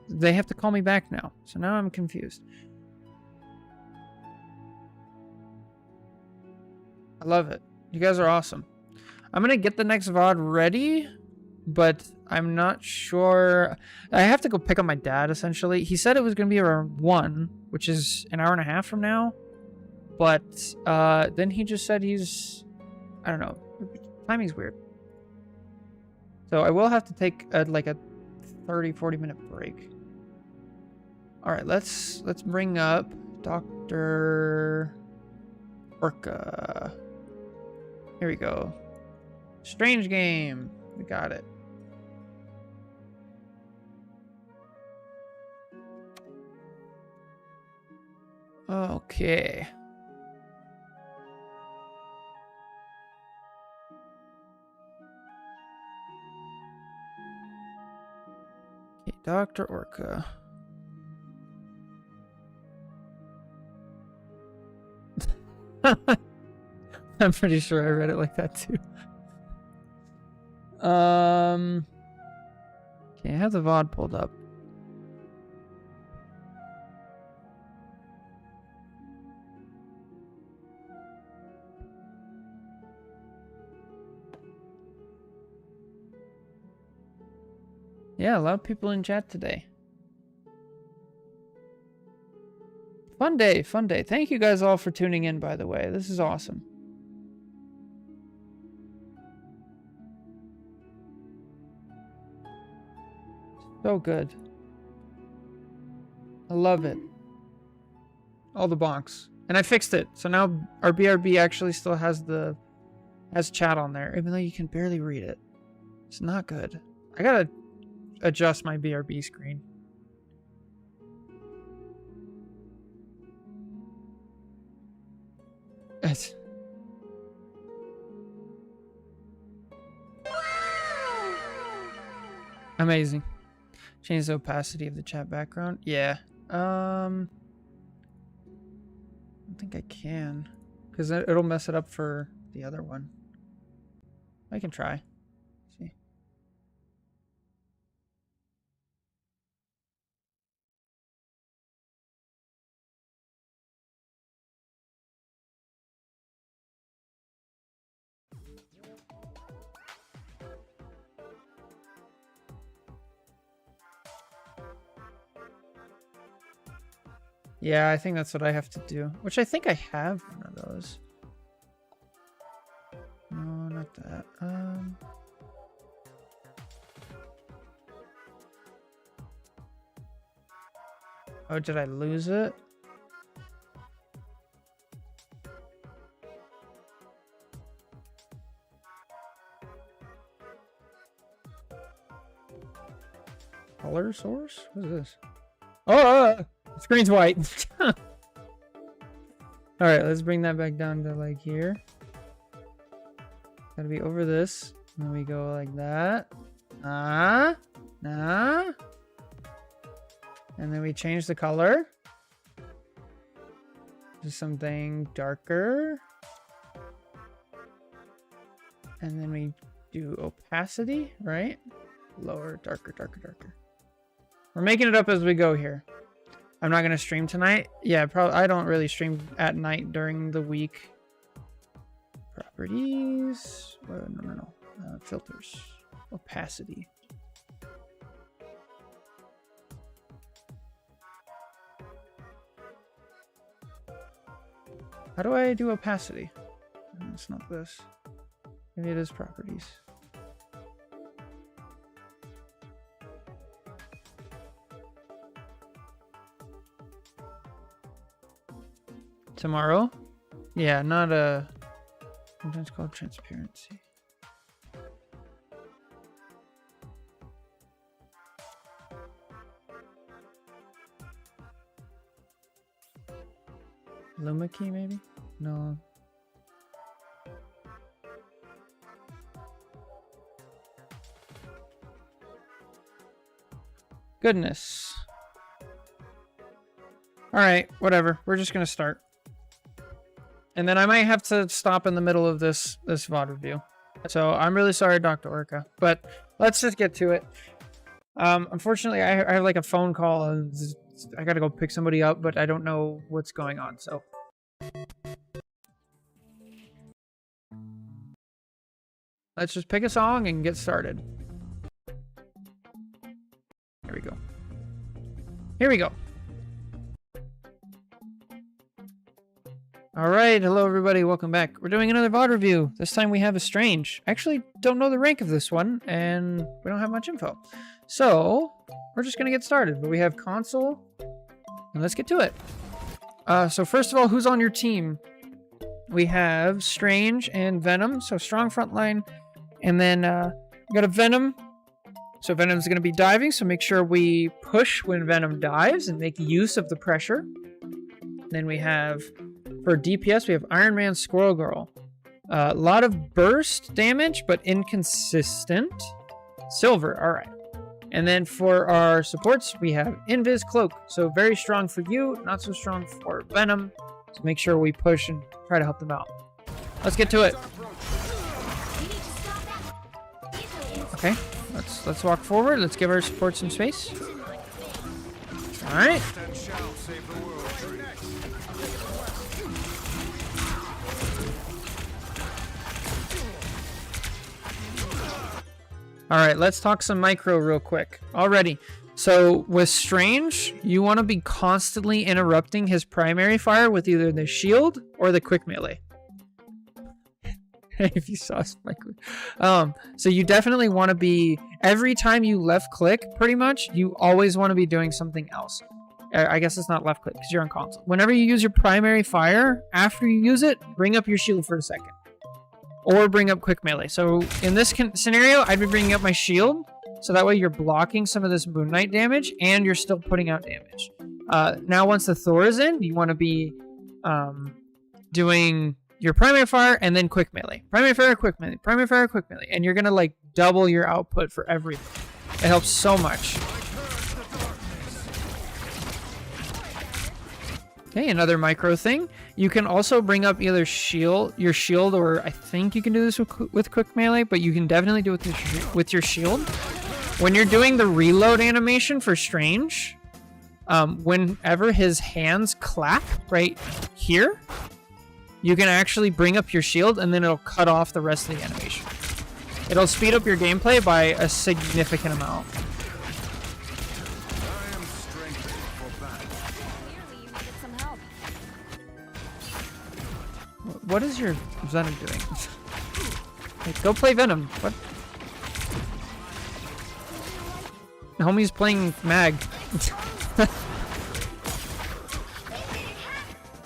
They have to call me back now. So now I'm confused. I love it. You guys are awesome. I'm going to get the next VOD ready, but I'm not sure. I have to go pick up my dad, essentially. He said it was going to be around 1, which is an hour and a half from now. But then he just said he's... I don't know. Timing's weird. So I will have to take like a 30-40 minute break. Alright, let's bring up Dr. Orca. Here we go. Strange game. We got it. Okay. Okay, Dr. Orca. I'm pretty sure I read it like that too. Okay, I have the VOD pulled up. Yeah, a lot of people in chat today. Fun day, fun day. Thank you guys all for tuning in, by the way. This is awesome. So good. I love it. All the bonks. And I fixed it. So now our BRB actually still has chat on there, even though you can barely read it. It's not good. I gotta adjust my BRB screen. It's... amazing. Change the opacity of the chat background. Yeah. think I can. Because it'll mess it up for the other one. I can try. Let's see. Yeah, I think that's what I have to do. Which I think I have one of those. No, not that. Oh, did I lose it? Color source? What is this? Oh! Screen's white. All right, let's bring that back down to like here. Gotta be over this. And then we go like that. Nah. And then we change the color to something darker. And then we do opacity, right? Lower, darker. We're making it up as we go here. I'm not gonna stream tonight. Yeah, probably. I don't really stream at night during the week. Properties. No. Filters. Opacity. How do I do opacity? It's not this. Maybe it is properties. Tomorrow? Yeah, not a... Sometimes called transparency. Luma key, maybe? No. Goodness. Alright, whatever. We're just gonna start. And then I might have to stop in the middle of this VOD review. So I'm really sorry, Dr. Orca. But let's just get to it. Unfortunately, I have like a phone call and I gotta go pick somebody up, but I don't know what's going on, so. Let's just pick a song and get started. Here we go. Here we go. Alright, hello everybody, welcome back. We're doing another VOD review. This time we have a Strange. I actually don't know the rank of this one, and we don't have much info. So, we're just gonna get started. But we have console, and let's get to it. So first of all, who's on your team? We have Strange and Venom, so strong front line. And then we got a Venom. So Venom's gonna be diving, so make sure we push when Venom dives and make use of the pressure. Then we have... For DPS, we have Iron Man, Squirrel Girl. A lot of burst damage, but inconsistent. Silver, alright. And then for our supports, we have Invis, Cloak. So very strong for you, not so strong for Venom. So make sure we push and try to help them out. Let's get to it. Okay, let's walk forward. Let's give our support some space. Alright. Alright, let's talk some micro real quick. Alrighty. So with Strange, you want to be constantly interrupting his primary fire with either the shield or the quick melee. If you saw Spike. So you definitely want to be, every time you left click, pretty much, you always want to be doing something else. I guess it's not left click because you're on console. Whenever you use your primary fire, after you use it, bring up your shield for a second. Or bring up quick melee. So in this scenario, I'd be bringing up my shield. So that way you're blocking some of this Moon Knight damage and you're still putting out damage. Now once the Thor is in, you want to be doing your primary fire and then quick melee. Primary fire, quick melee. Primary fire, quick melee. And you're going to like double your output for everything. It helps so much. Okay, another micro thing. You can also bring up either your shield, or I think you can do this with quick melee, but you can definitely do it with your shield. When you're doing the reload animation for Strange, whenever his hands clap right here, you can actually bring up your shield and then it'll cut off the rest of the animation. It'll speed up your gameplay by a significant amount. I am strengthened for battle. Clearly, you needed some help. What is your Venom doing? Hey, go play Venom. What? Homie's playing Mag.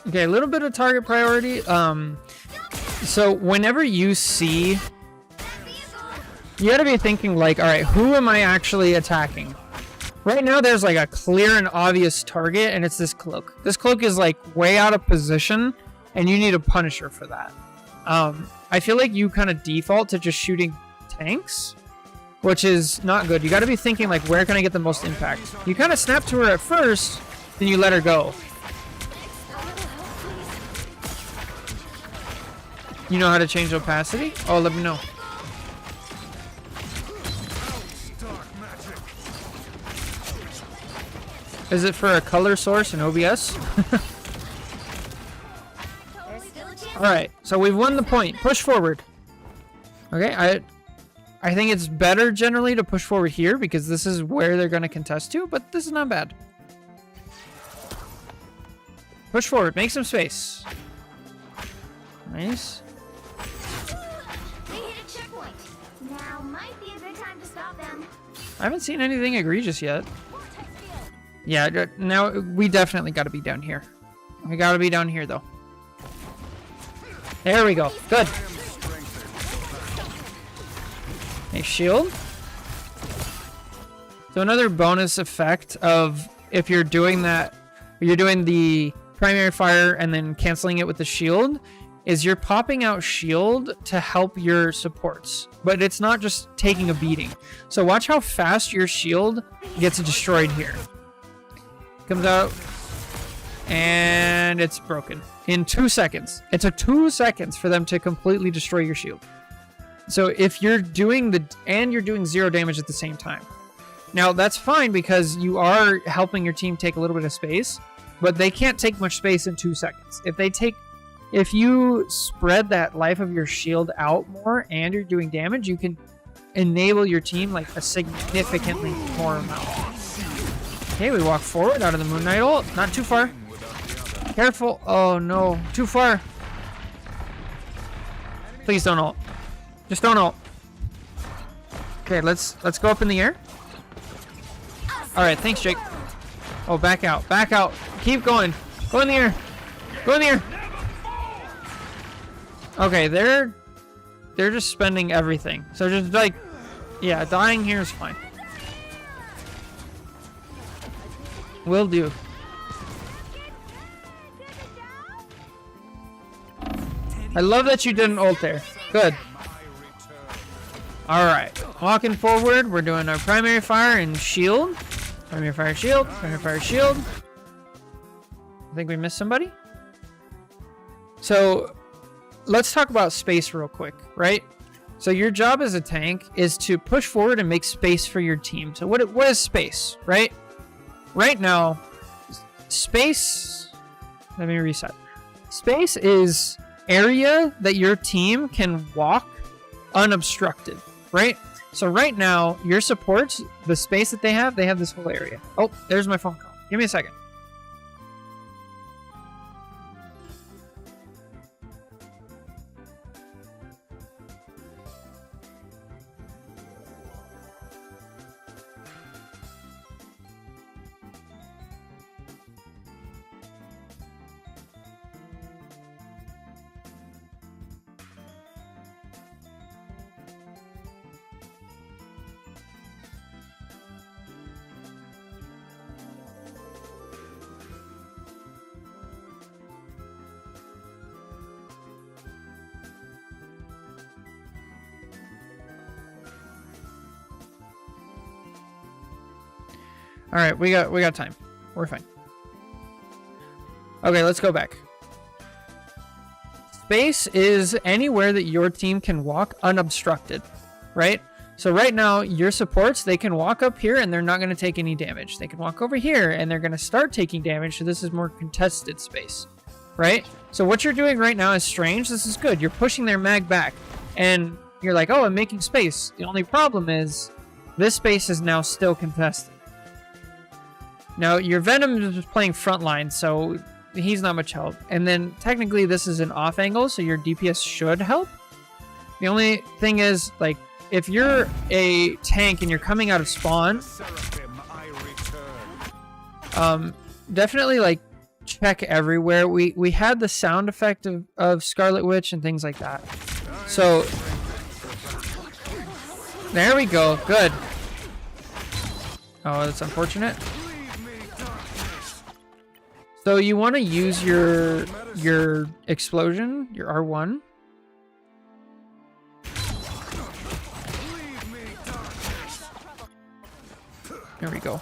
Okay, a little bit of target priority. So whenever you see, you gotta be thinking like, all right, who am I actually attacking? Right now, there's like a clear and obvious target, and it's this cloak. This cloak is like way out of position, and you need a Punisher for that. I feel like you kind of default to just shooting tanks, which is not good. You got to be thinking like, where can I get the most impact? You kind of snap to her at first, then you let her go. You know how to change opacity? Oh, let me know. Dark magic. Is it for a color source in OBS? There's still a chance. All right, so we've won the point. Push forward. Okay, I think it's better generally to push forward here because this is where they're going to contest to, but this is not bad. Push forward, make some space. Nice. They hit a checkpoint. Now might be a good time to stop them. I haven't seen anything egregious yet. Yeah, now we definitely got to be down here. We got to be down here though. There we go. Good. A shield. So another bonus effect of if you're doing that, you're doing the primary fire and then canceling it with the shield, is you're popping out shield to help your supports, but it's not just taking a beating. So watch how fast your shield gets destroyed here. Comes out and it's broken in 2 seconds. It took 2 seconds for them to completely destroy your shield. So if you're doing you're doing 0 damage at the same time. Now that's fine because you are helping your team take a little bit of space, but they can't take much space in 2 seconds. If you spread that life of your shield out more and you're doing damage, you can enable your team like a significantly more amount. Okay, we walk forward out of the Moon Knight ult. Not too far. Careful. Oh no, too far. Please don't ult. Just don't ult. Okay, let's go up in the air. All right, thanks, Jake. Oh, back out, back out. Keep going. Go in the air. Go in the air. Okay, they're just spending everything. So just like, yeah, dying here is fine. Will do. I love that you didn't ult there. Good. Alright. Walking forward, we're doing our primary fire and shield. Primary fire, shield. Primary fire, shield. I think we missed somebody. So, let's talk about space real quick, right? So your job as a tank is to push forward and make space for your team. So what is space, right? Right now, space... Let me reset. Space is area that your team can walk unobstructed, right? So right now, your supports, the space that they have this whole area. Oh, there's my phone call. Give me a second. All right, we got time. We're fine. Okay, let's go back. space is anywhere that your team can walk unobstructed, right? So right now, your supports, they can walk up here and they're not going to take any damage. They can walk over here and they're going to start taking damage, so this is more contested space, right? So what you're doing right now is strange. This is good. You're pushing their mag back, and you're like, oh, I'm making space. The only problem is this space is now still contested. Now, your Venom is playing frontline, so he's not much help. And then technically this is an off angle, so your DPS should help. The only thing is, like, if you're a tank and you're coming out of spawn, definitely like check everywhere. We had the sound effect of Scarlet Witch and things like that. So there we go. Good. Oh, that's unfortunate. So you want to use your explosion, your R1. There we go.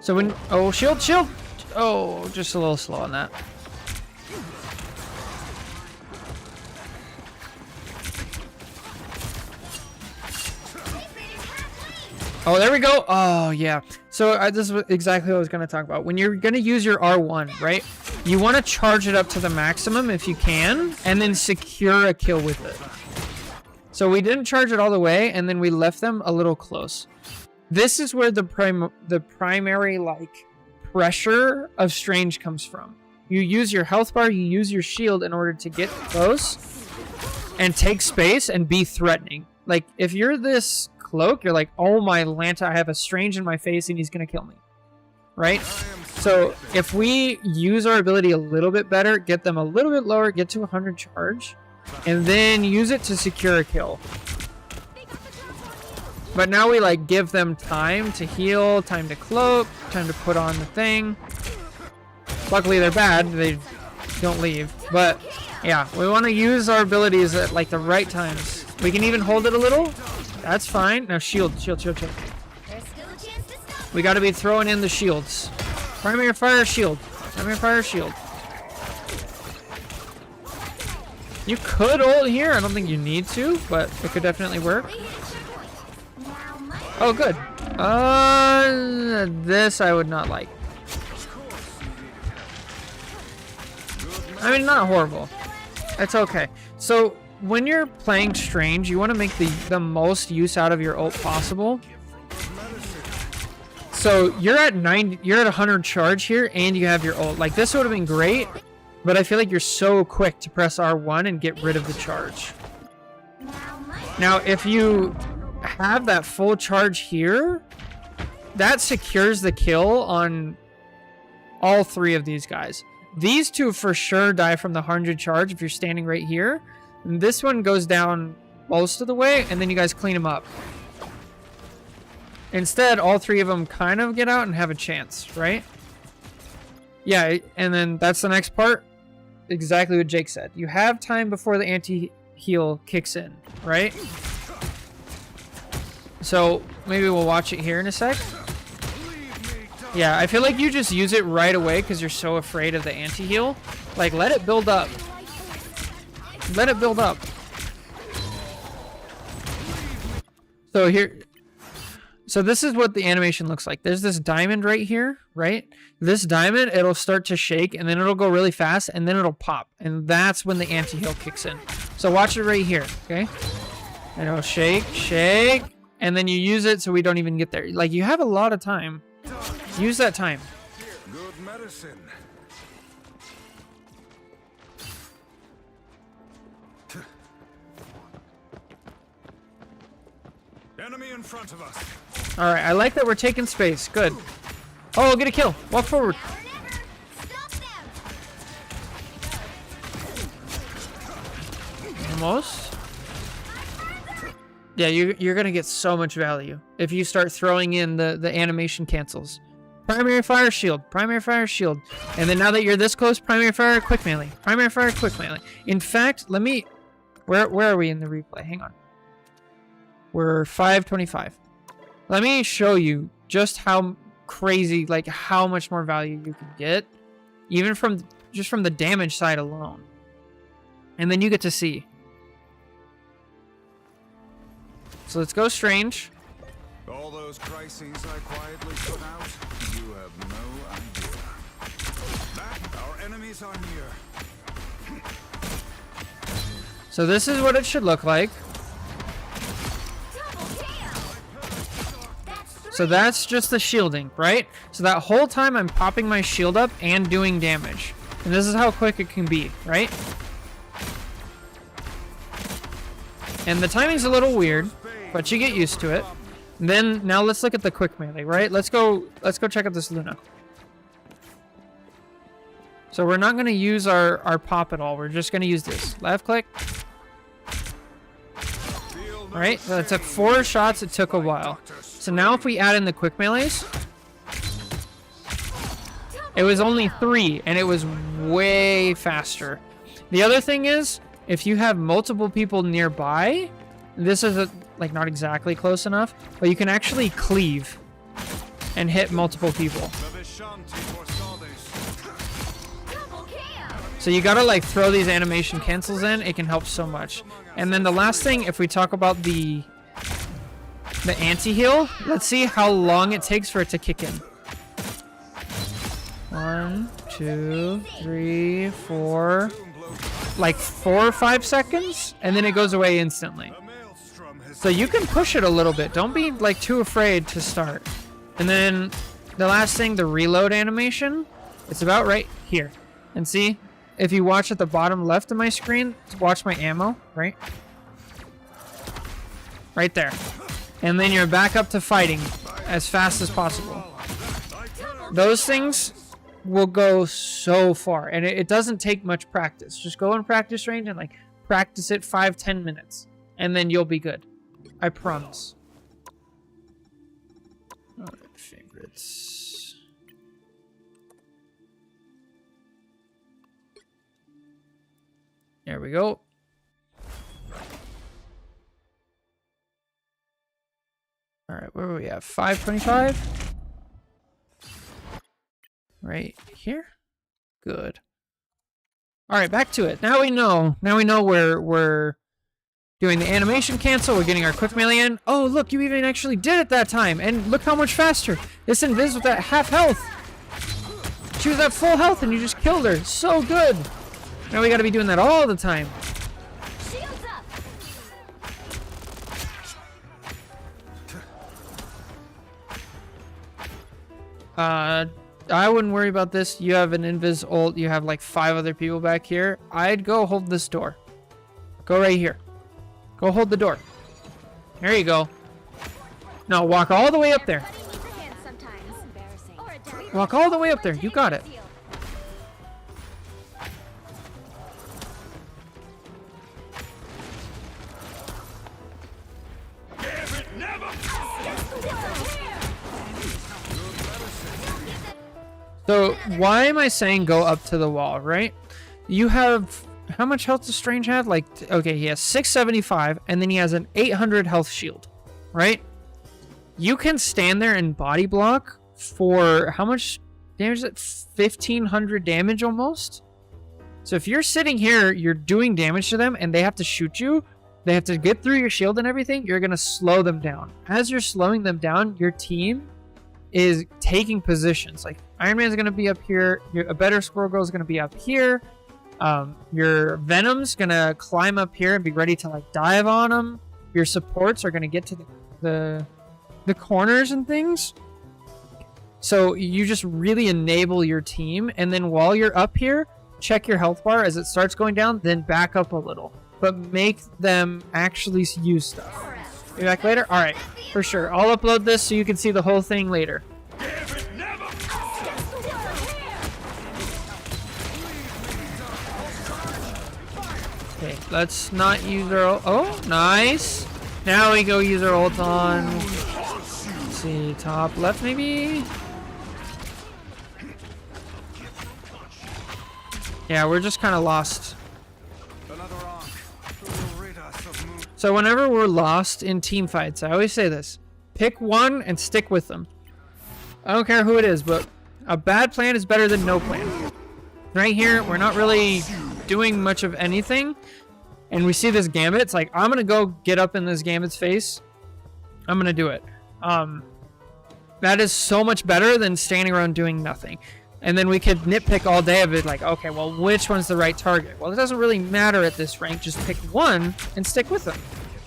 So when, oh, shield, shield. Oh, just a little slow on that. Oh, there we go. Oh, yeah. So this is exactly what I was going to talk about. When you're going to use your R1, right? You want to charge it up to the maximum if you can, and then secure a kill with it. So we didn't charge it all the way, and then we left them a little close. This is where the primary like pressure of Strange comes from. You use your health bar, you use your shield in order to get close and take space and be threatening. Like if you're this cloak, you're like, oh my Lanta, I have a Strange in my face and he's gonna kill me, right? So if we use our ability a little bit better, get them a little bit lower, get to 100 charge, and then use it to secure a kill. But now we like give them time to heal, time to cloak, time to put on the thing. Luckily they're bad, they don't leave. But yeah, we want to use our abilities at like the right times. We can even hold it a little. That's fine. Now shield, shield, shield, shield. We got to be throwing in the shields. Primary fire shield. Primary fire shield. You could ult here. I don't think you need to, but it could definitely work. Oh, good. This I would not like. I mean, not horrible. It's okay. So when you're playing Strange, you want to make the most use out of your ult possible. So you're at 100 charge here, and you have your ult. Like this would have been great. But I feel like you're so quick to press R1 and get rid of the charge. Now, if you have that full charge here, that secures the kill on all three of these guys. These two for sure die from the 100 charge if you're standing right here. And this one goes down most of the way, and then you guys clean them up. Instead, all three of them kind of get out and have a chance, right? Yeah, and then that's the next part. Exactly what Jake said. You have time before the anti-heal kicks in, right? So maybe we'll watch it here in a sec. Yeah, I feel like you just use it right away because you're so afraid of the anti-heal. Like, let it build up. Let it build up. So here... So this is what the animation looks like. There's this diamond right here, right? This diamond, it'll start to shake, and then it'll go really fast, and then it'll pop. And that's when the anti-heal kicks in. So watch it right here, okay? And it'll shake, shake, and then you use it so we don't even get there. Like, you have a lot of time. Use that time. Good medicine. Enemy in front of us. All right, I like that we're taking space. Good. Oh, get a kill. Walk forward. Almost. Yeah, you're gonna get so much value if you start throwing in the animation cancels. Primary fire shield, primary fire shield, and then now that you're this close, primary fire quick melee, primary fire quick melee. In fact, let me. Where are we in the replay? Hang on. We're 525. Let me show you just how crazy, like how much more value you can get, even from just from the damage side alone. And then you get to see. So let's go Strange. All those crises I quietly put out, you have no idea. That, our enemies are near. So this is what it should look like. So that's just the shielding, right? So that whole time I'm popping my shield up and doing damage. And this is how quick it can be, right? And the timing's a little weird, but you get used to it. And then now let's look at the quick melee, right? Let's go check out this Luna. So we're not gonna use our pop at all. We're just gonna use this. Left click. Right? So it took 4 shots, it took a while. So now if we add in the quick melees, it was only 3 and it was way faster. The other thing is, if you have multiple people nearby, this is like not exactly close enough, but you can actually cleave and hit multiple people. So you gotta like throw these animation cancels in, it can help so much. And then the last thing, if we talk about the anti-heal, let's see how long it takes for it to kick in. 1, 2, 3, 4, like 4 or 5 seconds, and then it goes away instantly. So you can push it a little bit. Don't be like too afraid to start. And then the last thing, the reload animation, it's about right here. And see, if you watch at the bottom left of my screen, watch my ammo, right? Right there. And then you're back up to fighting as fast as possible. Those things will go so far, and it doesn't take much practice. Just go in practice range and like practice it 5-10 minutes, and then you'll be good. I promise. Alright, favorites. There we go. Alright, where were we at? 525? Right here? Good. Alright, back to it. Now we know where we're doing the animation cancel. We're getting our quick melee in. Oh, look, you even actually did it that time. And look how much faster. This invis with that half health. She was at full health and you just killed her. So good. Now we gotta be doing that all the time. I wouldn't worry about this. You have an invis ult. You have like 5 other people back here. I'd go hold this door. Go right here. Go hold the door. There you go. No, walk all the way up there. Walk all the way up there. You got it. So why am I saying go up to the wall, right? You have, how much health does Strange have? Like, okay, he has 675 and then he has an 800 health shield, right? You can stand there and body block for how much damage is it? 1500 damage almost. So if you're sitting here, you're doing damage to them and they have to shoot you, they have to get through your shield and everything, you're going to slow them down. As you're slowing them down, your team is taking positions. Like Iron Man's going to be up here, a better Squirrel Girl is going to be up here, your Venom's going to climb up here and be ready to like dive on them. Your supports are going to get to the corners and things. So you just really enable your team, and then while you're up here, check your health bar as it starts going down, then back up a little, but make them actually use stuff. Be back later? Alright, for sure. I'll upload this so you can see the whole thing later. Okay, let's not use our ult. Oh, nice. Now we go use our ult on. Let's see, top left maybe? Yeah, we're just kind of lost. So whenever we're lost in team fights, I always say this. Pick one and stick with them. I don't care who it is, but a bad plan is better than no plan. Right here, we're not really doing much of anything. And we see this Gambit. It's like, I'm going to go get up in this Gambit's face. I'm going to do it. That is so much better than standing around doing nothing. And then we could nitpick all day of it, like, okay, well, which one's the right target? Well, it doesn't really matter at this rank. Just pick one and stick with them.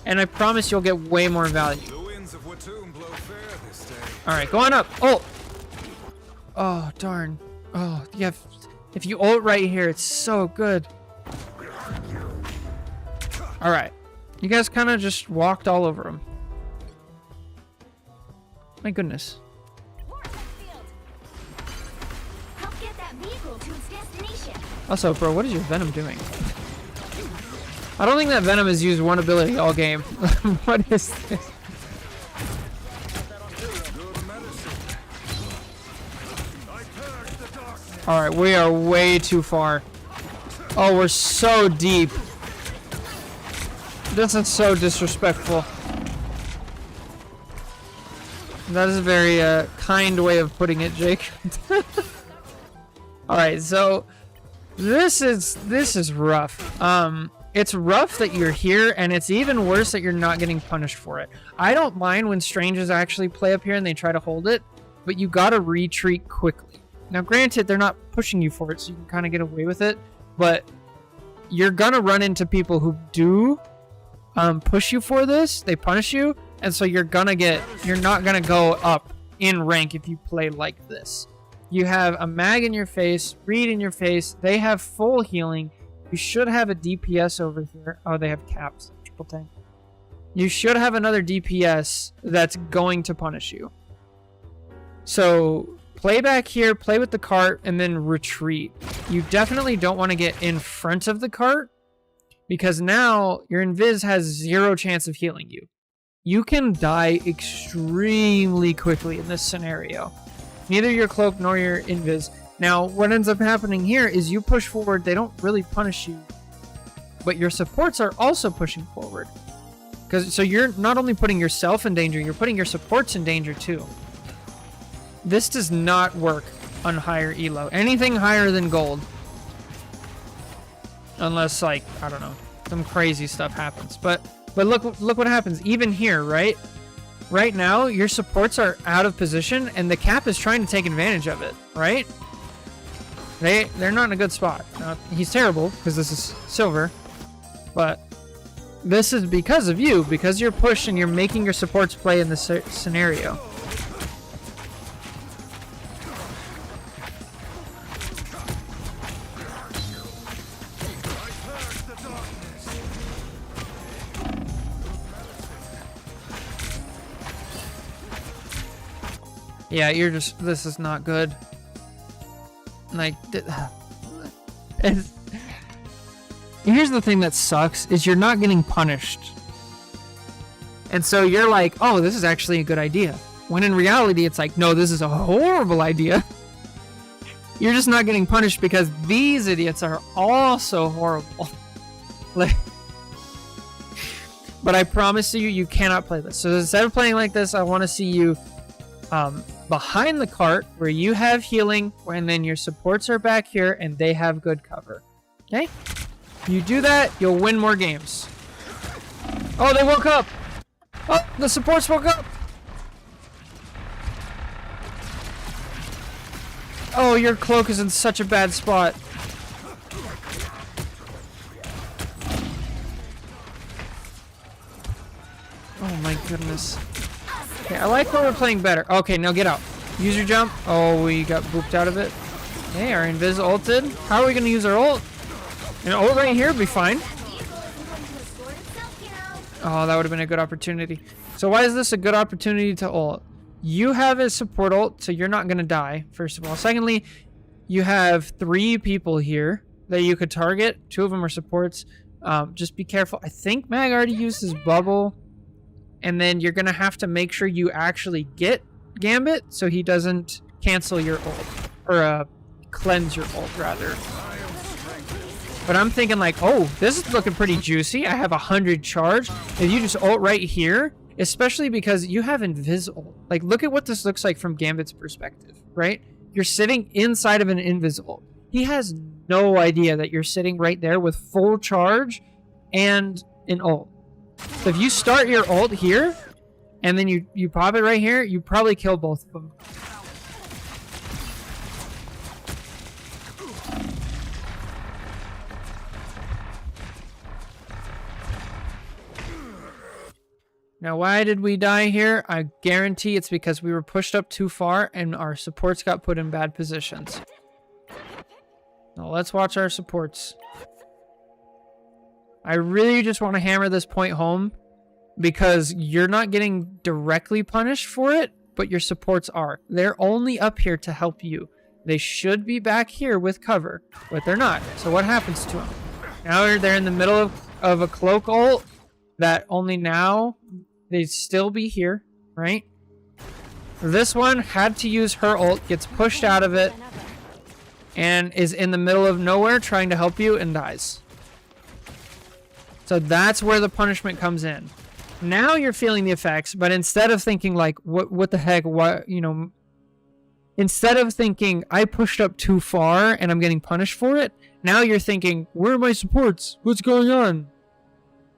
And I promise you'll get way more value. The winds of Watoomb blow fair this day. All right, go on up. Oh. Oh, darn. Oh, yeah. If you ult right here, it's so good. All right. You guys kind of just walked all over him. My goodness. Help get that vehicle to its destination. Also, bro, what is your Venom doing? I don't think that Venom has used one ability all game. What is this? Alright, we are way too far. Oh, we're so deep. This is so disrespectful. That is a very kind way of putting it, Jake. Alright, so this is rough. It's rough that you're here, and it's even worse that you're not getting punished for it. I don't mind when strangers actually play up here and they try to hold it, but you gotta retreat quickly. Now, granted, they're not pushing you for it, so you can kind of get away with it, but you're gonna run into people who do push you for this. They punish you, and so you're not gonna go up in rank if you play like this. You have a mag in your face, Reed in your face. They have full healing. You should have a DPS over here. Oh, they have caps. Triple tank. You should have another DPS that's going to punish you. So play back here, play with the cart, and then retreat. You definitely don't want to get in front of the cart, because now your invis has 0 chance of healing you. You can die extremely quickly in this scenario. Neither your cloak nor your invis. Now, what ends up happening here is you push forward, they don't really punish you, but your supports are also pushing forward. So you're not only putting yourself in danger, you're putting your supports in danger too. This does not work on higher elo. Anything higher than gold. Unless, like, I don't know, some crazy stuff happens. But look what happens. Even here, right? Right now, your supports are out of position, and the cap is trying to take advantage of it, right? They're not in a good spot. He's terrible, because this is silver. But this is because of you, because you're pushed and you're making your supports play in this scenario. Yeah, this is not good. Like, here's the thing that sucks, is you're not getting punished. And so you're like, oh, this is actually a good idea. When in reality, it's like, no, this is a horrible idea. You're just not getting punished because these idiots are also horrible. Like, but I promise you, you cannot play this. So instead of playing like this, I want to see you behind the cart where you have healing, and then your supports are back here and they have good cover. Okay? You do that, you'll win more games. Oh, they woke up! Oh, the supports woke up! Oh, your cloak is in such a bad spot. Oh my goodness. Okay, I like where we're playing better. Okay, now get out. Use your jump. Oh, we got booped out of it. Okay, our invis ulted. How are we going to use our ult? An ult right here would be fine. Oh, that would have been a good opportunity. So why is this a good opportunity to ult? You have a support ult, so you're not going to die, first of all. Secondly, you have 3 people here that you could target. 2 of them are supports. Just be careful. I think Mag already used his bubble. And then you're going to have to make sure you actually get Gambit so he doesn't cancel your ult. Or cleanse your ult, rather. But I'm thinking like, oh, this is looking pretty juicy. I have 100 charge. If you just ult right here especially because you have invisible. Like, look at what this looks like from Gambit's perspective, right? You're sitting inside of an invisible. He has no idea that you're sitting right there with full charge and an ult. So if you start your ult here, and then you pop it right here, you probably kill both of them. Now, why did we die here? I guarantee it's because we were pushed up too far and our supports got put in bad positions. Now, let's watch our supports. I really just want to hammer this point home because you're not getting directly punished for it, but your supports are. They're only up here to help you. They should be back here with cover, but they're not. So what happens to them? Now they're in the middle of a cloak ult that only now... they'd still be here, right? This one had to use her ult, gets pushed out of it, and is in the middle of nowhere trying to help you and dies. So that's where the punishment comes in. Now you're feeling the effects, but instead of thinking like, what the heck, what, you know, instead of thinking, I pushed up too far and I'm getting punished for it, now you're thinking, where are my supports? What's going on?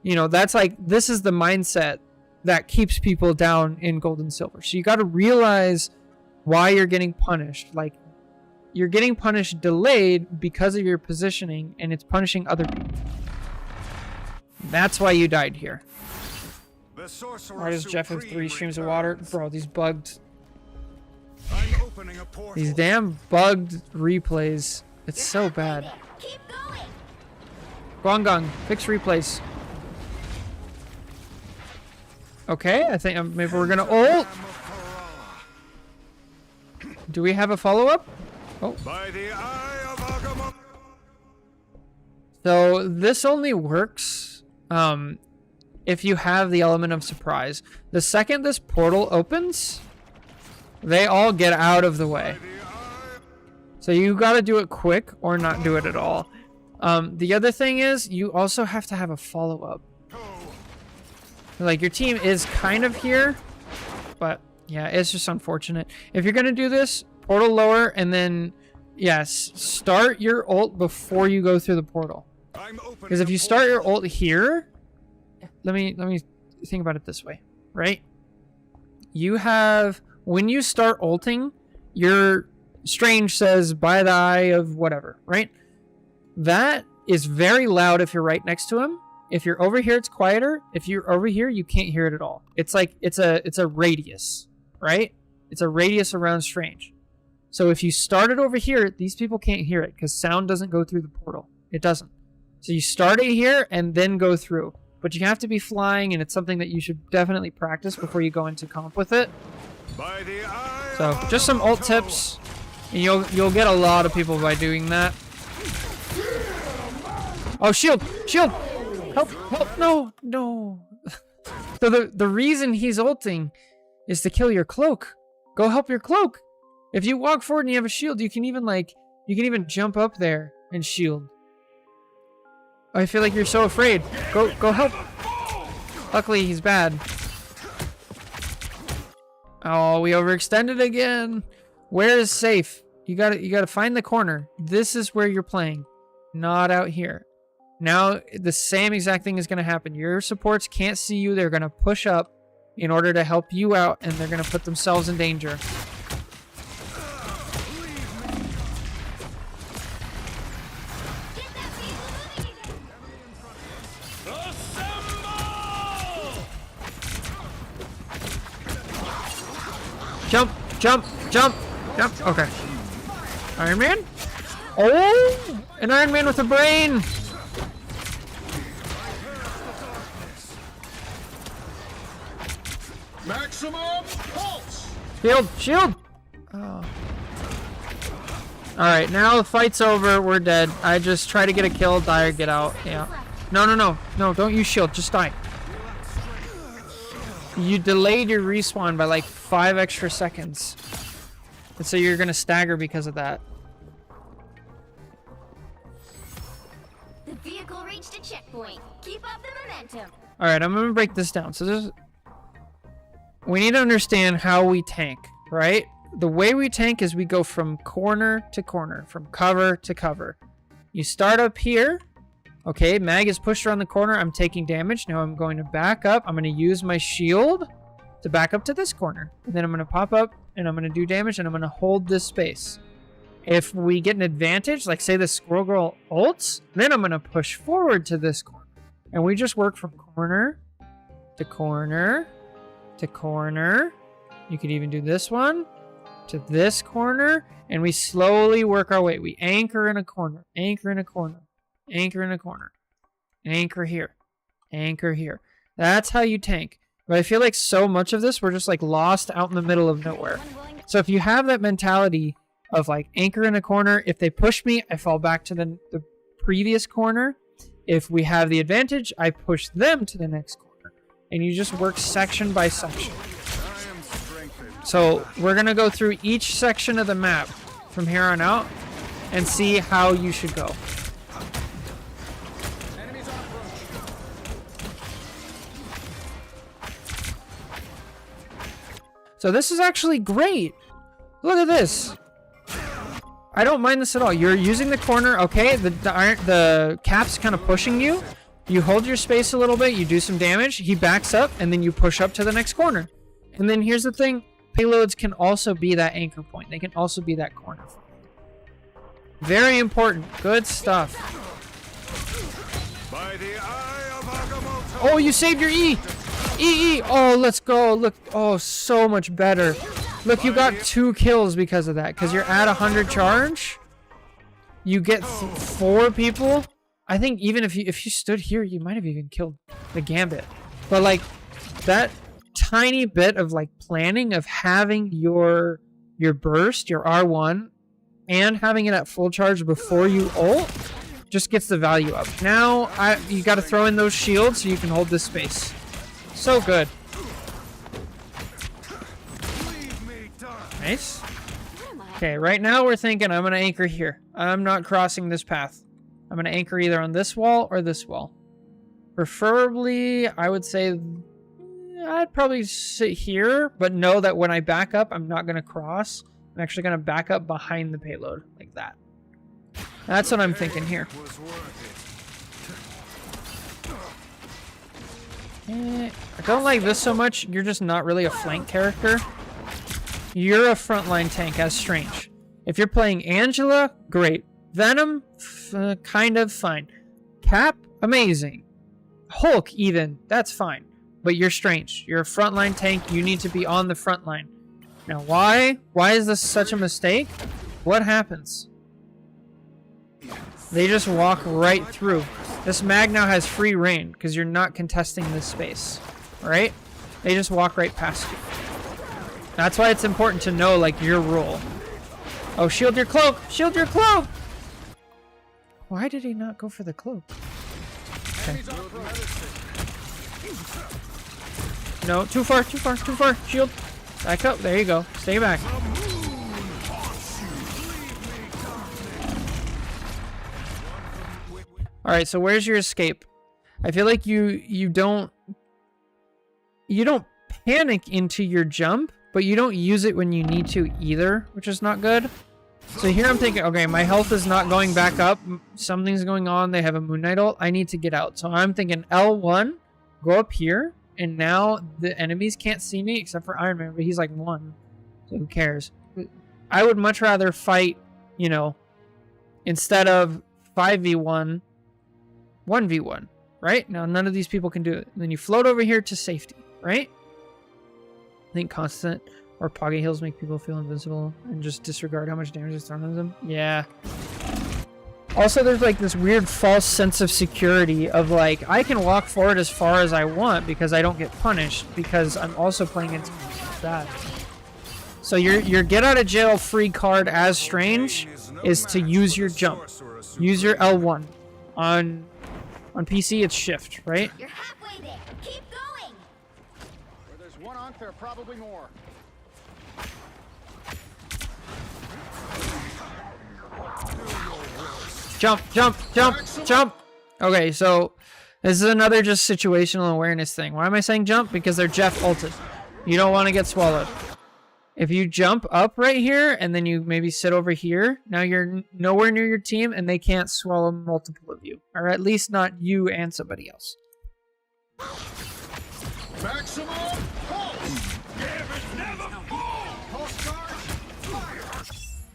You know, that's like, this is the mindset that keeps people down in gold and silver. So you got to realize why you're getting punished. Like, you're getting punished delayed because of your positioning, and it's punishing other people. That's why you died here. Why does Jeff have 3 streams of water? Bro, these bugged... these damn bugged replays. It's so bad. Keep going. Guanggang, fix replays. Okay, I think maybe we're gonna ult. Do we have a follow-up? Oh. So this only works if you have the element of surprise. The second this portal opens, they all get out of the way. So you gotta do it quick or not do it at all. The other thing is you also have to have a follow-up. Like, your team is kind of here, but yeah, it's just unfortunate. If you're gonna do this, portal lower, and then yes, start your ult before you go through the portal. Because if you start your ult here, let me think about it this way, right? You have, when you start ulting, your Strange says by the eye of whatever, right? That is very loud if you're right next to him. If you're over here, it's quieter. If you're over here, you can't hear it at all. It's like, it's a radius, right? It's a radius around Strange. So if you start it over here, these people can't hear it because sound doesn't go through the portal. It doesn't. So you start it here and then go through. But you have to be flying, and it's something that you should definitely practice before you go into comp with it. So just some ult tips, and you'll get a lot of people by doing that. Oh, shield! Shield! Help! Help! No! No! So the reason he's ulting is to kill your cloak. Go help your cloak. If you walk forward and you have a shield, you can even jump up there and shield. I feel like you're so afraid. Go help. Luckily, he's bad. Oh, we overextended again. Where is safe? You gotta find the corner. This is where you're playing, not out here. Now, the same exact thing is going to happen. Your supports can't see you. They're going to push up in order to help you out, and they're going to put themselves in danger. Jump, jump, jump, jump. Okay. Iron Man? Oh! An Iron Man with a brain! Maximum pulse. Shield! Shield! Oh. Alright, now the fight's over. We're dead. I just try to get a kill, die, or get out. Yeah. No, no, no. No, don't use shield. Just die. You delayed your respawn by like 5 extra seconds. And so you're gonna stagger because of that. The vehicle reached a checkpoint. Keep up the momentum. Alright, I'm gonna break this down. So we need to understand how we tank, right? The way we tank is we go from corner to corner, from cover to cover. You start up here. Okay, Mag is pushed around the corner. I'm taking damage. Now I'm going to back up. I'm going to use my shield to back up to this corner. And then I'm going to pop up and I'm going to do damage and I'm going to hold this space. If we get an advantage, like say the Squirrel Girl ults, then I'm going to push forward to this corner. And we just work from corner to corner to corner. You could even do this one to this corner. And we slowly work our way. We anchor in a corner, anchor in a corner, anchor in a corner, anchor here, anchor here. That's how you tank. But I feel like so much of this, we're just like lost out in the middle of nowhere. So if you have that mentality of like anchor in a corner, if they push me, I fall back to the previous corner. If we have the advantage, I push them to the next corner. And you just work section by section. So we're going to go through each section of the map from here on out and see how you should go. So this is actually great. Look at this. I don't mind this at all. You're using the corner, okay? The cap's kind of pushing you. You hold your space a little bit. You do some damage. He backs up, and then you push up to the next corner. And then here's the thing. Payloads can also be that anchor point. They can also be that corner. Very important. Good stuff. By the eye of Agamotto. Oh, you saved your E! E! Oh, let's go. Look. Oh, so much better. Look, you got 2 kills because of that. Because you're at 100 charge. You get 4 people. I think even if you stood here, you might have even killed the Gambit. But like that tiny bit of like planning of having your burst, your R1, and having it at full charge before you ult just gets the value up. Now you got to throw in those shields so you can hold this space. So good. Nice. Okay, right now we're thinking I'm going to anchor here. I'm not crossing this path. I'm going to anchor either on this wall or this wall. Preferably, I would say I'd probably sit here, but know that when I back up, I'm not going to cross. I'm actually going to back up behind the payload like that. That's what I'm thinking here. I don't like this so much. You're just not really a flank character. You're a frontline tank as Strange. If you're playing Angela, great. Venom, kind of fine. Cap, amazing. Hulk, even, that's fine. But you're Strange. You're a frontline tank. You need to be on the front line. Now, why? Why is this such a mistake? What happens? They just walk right through. This mag now has free reign because you're not contesting this space. Right? They just walk right past you. That's why it's important to know, like, your role. Oh, shield your cloak! Shield your cloak! Why did he not go for the cloak? Okay. No, too far, too far, too far. Shield. Back up. There you go. Stay back. Alright, so where's your escape? I feel like you don't panic into your jump, but you don't use it when you need to either, which is not good. So here I'm thinking, okay, my health is not going back up. Something's going on. They have a Moon Knight ult. I need to get out. So I'm thinking L1, go up here, and now the enemies can't see me except for Iron Man, but he's like 1. So who cares? I would much rather fight, you know, instead of 5v1, 1v1, right? Now none of these people can do it. And then you float over here to safety, right? I think constant or Pocket heals make people feel invincible and just disregard how much damage is thrown at them. Yeah. Also, there's like this weird false sense of security of like, I can walk forward as far as I want because I don't get punished because I'm also playing against that. So your get out of jail free card as Strange is to use your jump. Use your L1. On PC, it's shift, right? You're halfway there. Keep going. Where there's one Ankh, there are probably more. Jump, jump, jump, jump. Okay, so this is another just situational awareness thing. Why am I saying jump? Because they're Jeff ulted. You don't want to get swallowed. If you jump up right here and then you maybe sit over here, now you're nowhere near your team and they can't swallow multiple of you. Or at least not you and somebody else. Maximum pulse! Pulse charge, fire!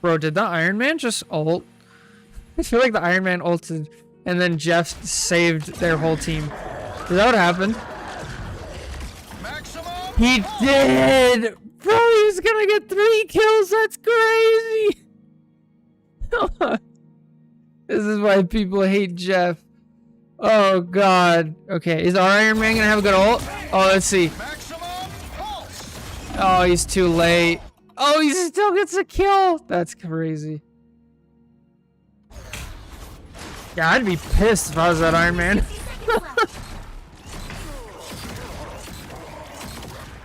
Bro, did the Iron Man just ult? I feel like the Iron Man ulted and then Jeff saved their whole team. Is that what happened? Maximum He pulse! did! Bro, he's gonna get 3 kills. That's crazy. This is why people hate Jeff. Oh, God. Okay, is our Iron Man gonna have a good ult? Oh, let's see. Maximum pulse! Oh, he's too late. Oh, he still gets a kill. That's crazy. Yeah, I'd be pissed if I was that Iron Man. 60 seconds left.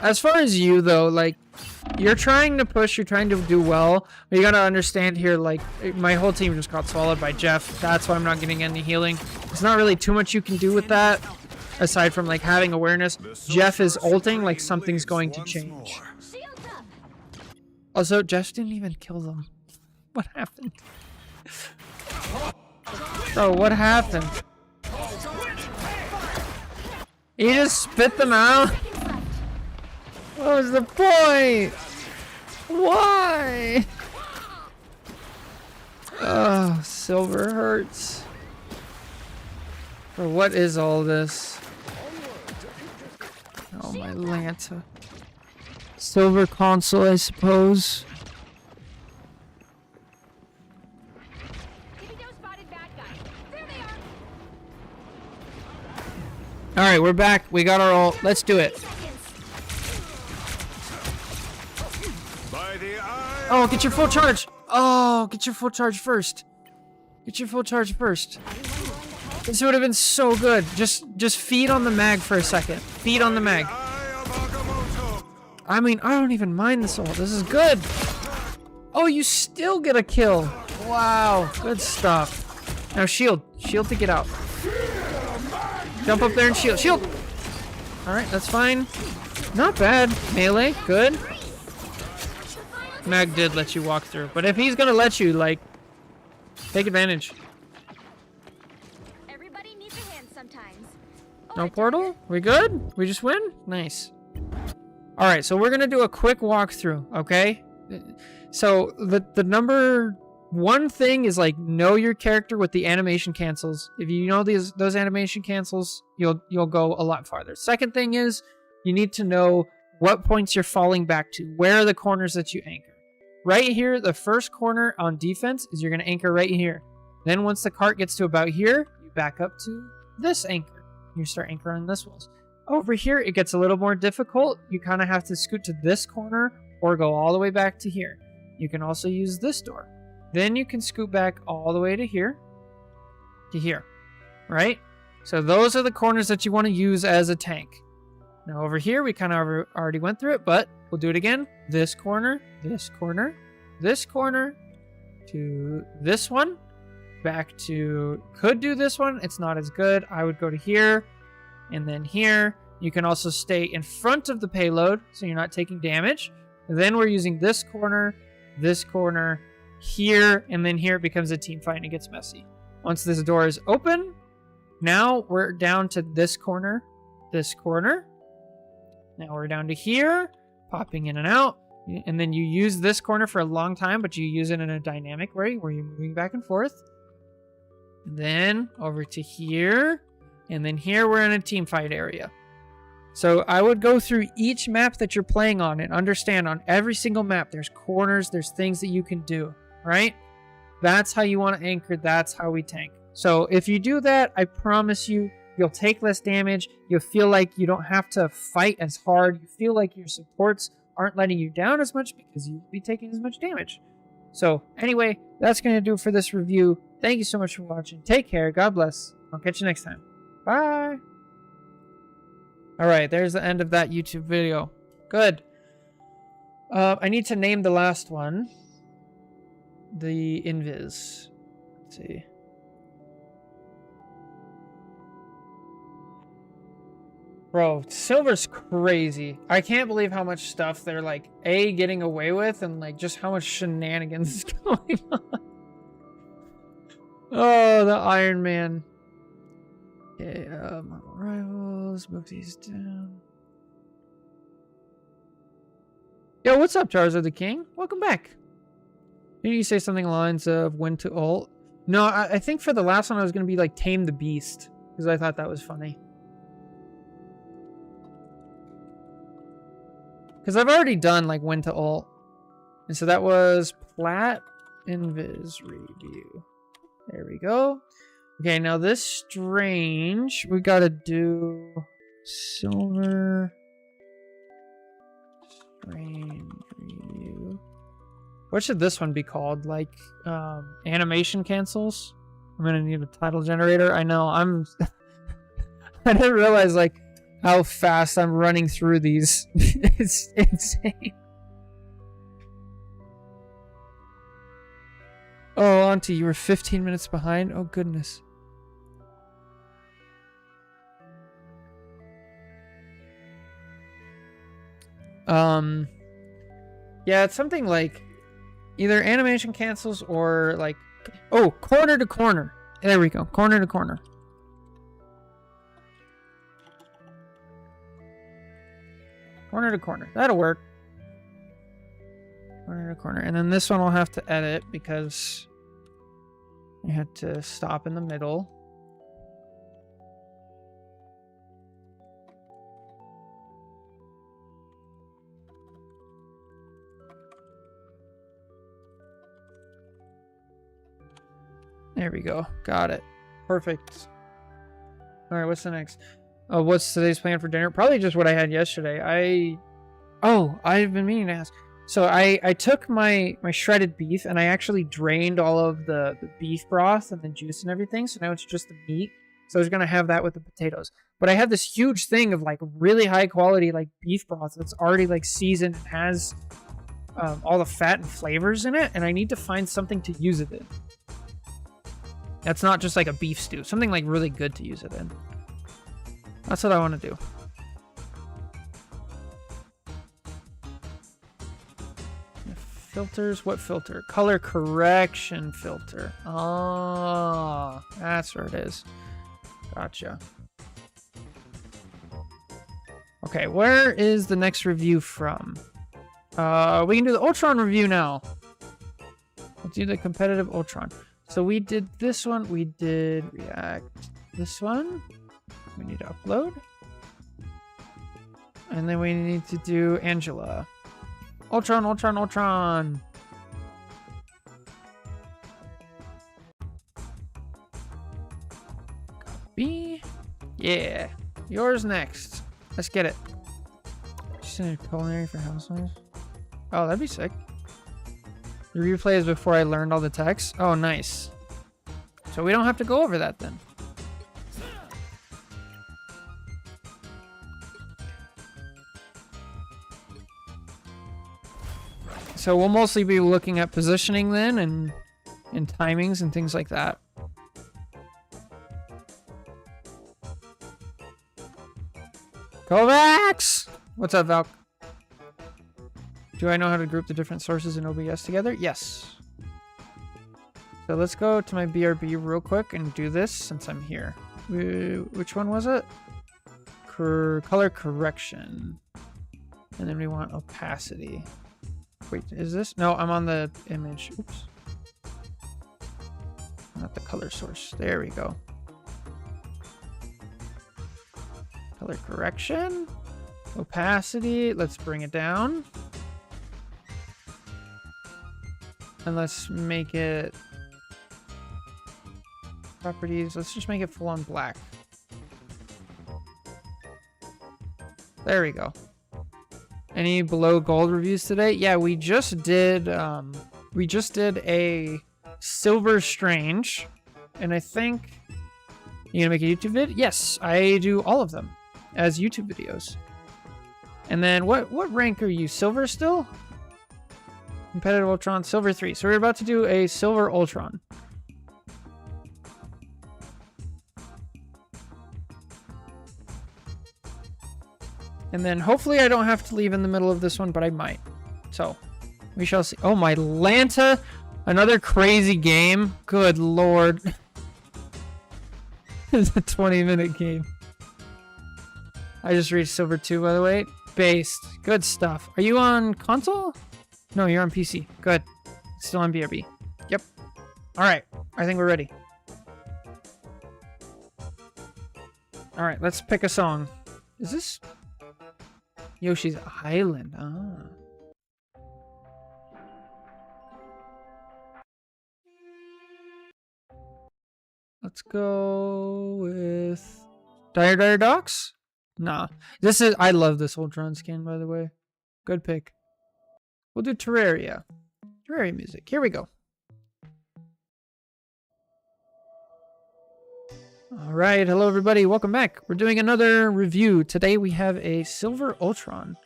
As far as you, though, like, you're trying to push, you're trying to do well, but you gotta understand here, like, my whole team just got swallowed by Jeff. That's why I'm not getting any healing. There's not really too much you can do with that, aside from, like, having awareness. Jeff is ulting, like, something's going to change. Shields up. Also, Jeff didn't even kill them. What happened? Bro, what happened? He just spit them out? Seconds left. What was the point? Why? Oh, silver hurts. Bro, what is all this? Oh, my Lanta. Silver console, I suppose. Hitting those spotted bad guys. There they are. Alright, we're back. We got our ult. Let's do it. Seconds. By the eye Oh, get your full charge. Oh, get your full charge first. Get your full charge first. This would have been so good. Just feed on the mag for a second. Feed on the mag. eye of Agamotto. I mean, I don't even mind this ult. This is good. Oh, you still get a kill. Wow, good stuff. Now shield. Shield to get out. Jump up there and shield. Shield! Alright, that's fine. Not bad. Melee, good. Mag did let you walk through. But if he's gonna let you, like, take advantage. Everybody needs a hand sometimes. No portal? We good? We just win? Nice. Alright, so we're gonna do a quick walkthrough, okay? So the number one thing is, like, know your character with the animation cancels. If you know those animation cancels, you'll go a lot farther. Second thing is you need to know what points you're falling back to. Where are the corners that you anchor? Right here, the first corner on defense is you're going to anchor right here. Then once the cart gets to about here, you back up to this anchor. You start anchoring this walls. Over here, it gets a little more difficult. You kind of have to scoot to this corner or go all the way back to here. You can also use this door. Then you can scoot back all the way to here, right? So those are the corners that you want to use as a tank. Now over here, we kind of already went through it, but we'll do it again. This corner, this corner, this corner, to this one, back to, could do this one. It's not as good. I would go to here, and then here. You can also stay in front of the payload, so you're not taking damage. And then we're using this corner, here, and then here it becomes a team fight and it gets messy. Once this door is open, now we're down to this corner. Now we're down to here, popping in and out. And then you use this corner for a long time, but you use it in a dynamic way where you're moving back and forth. And then over to here. And then here we're in a team fight area. So I would go through each map that you're playing on and understand on every single map there's corners, there's things that you can do, right? That's how you want to anchor, that's how we tank. So if you do that, I promise you, you'll take less damage, you'll feel like you don't have to fight as hard, you feel like your supports aren't letting you down as much because you won't be taking as much damage. So anyway, that's going to do it for this review. Thank you so much for watching. Take care, God bless. I'll catch you next time. Bye! Alright, there's the end of that YouTube video. Good. I need to name the last one. The Invis. Let's see. Bro, silver's crazy. I can't believe how much stuff they're like A, getting away with, and like just how much shenanigans is going on. Oh, the Iron Man. Okay, rivals, move these down. Yo, what's up, Charizard the King? Welcome back. Didn't you say something along the lines of when to ult? No, I think for the last one I was going to be like Tame the Beast, because I thought that was funny. Because I've already done like when to ult. And so that was Plat Invis review. There we go. Okay, now this Strange, we gotta do Silver Strange review. What should this one be called? Like, animation cancels? I'm gonna need a title generator. I know, I'm... I didn't realize, like, how fast I'm running through these. It's insane. Oh, Auntie, you were 15 minutes behind? Oh, goodness. Yeah, it's something like either animation cancels or like... Oh, corner to corner. There we go. Corner to corner. Corner to corner. That'll work. Corner to corner. And then this one I'll have to edit because I had to stop in the middle. There we go. Got it. Perfect. Alright, what's the next? Oh, what's today's plan for dinner? Probably just what I had yesterday. I've been meaning to ask. So I took my shredded beef and I actually drained all of the beef broth and the juice and everything. So now it's just the meat. So I was going to have that with the potatoes. But I have this huge thing of like really high quality like beef broth that's already like seasoned and has all the fat and flavors in it. And I need to find something to use it in. That's not just like a beef stew. Something like really good to use it in. That's what I want to do. Filters? What filter? Color correction filter. Oh, that's where it is. Gotcha. Okay, where is the next review from? We can do the Ultron review now. Let's do the competitive Ultron. So we did this one. We did React. This one. We need to upload. And then we need to do Angela. Ultron, Ultron, Ultron. Copy. Yeah. Yours next. Let's get it. Just in a culinary for housewives. Oh, that'd be sick. The replay is before I learned all the text. Oh, nice. So we don't have to go over that then. So we'll mostly be looking at positioning then and timings and things like that. Kovacs! What's up, Valk? Do I know how to group the different sources in OBS together? Yes. So let's go to my BRB real quick and do this since I'm here. Which one was it? Color correction. And then we want opacity. Wait, is this? No, I'm on the image. Oops. Not the color source. There we go. Color correction. Opacity. Let's bring it down. And let's make it... Properties. Let's just make it full on black. There we go. Any below gold reviews today? Yeah, we just did a Silver Strange, and I think you gonna make a YouTube vid? Yes, I do all of them as YouTube videos. And then what rank are you? Silver still? Competitive Ultron, Silver 3. So we're about to do a Silver Ultron. And then hopefully I don't have to leave in the middle of this one, but I might. So we shall see. Oh, my Lanta. Another crazy game. Good lord. It's a 20-minute game. I just reached Silver 2, by the way. Based. Good stuff. Are you on console? No, you're on PC. Good. Still on BRB. Yep. Alright. I think we're ready. Alright, let's pick a song. Is this... Yoshi's Island? Ah. Let's go with... Dire Docks? Nah. This is... I love this Ultron skin, by the way. Good pick. We'll do Terraria. Terraria music. Here we go. Alright, hello everybody. Welcome back. We're doing another review. Today we have a Silver Ultron.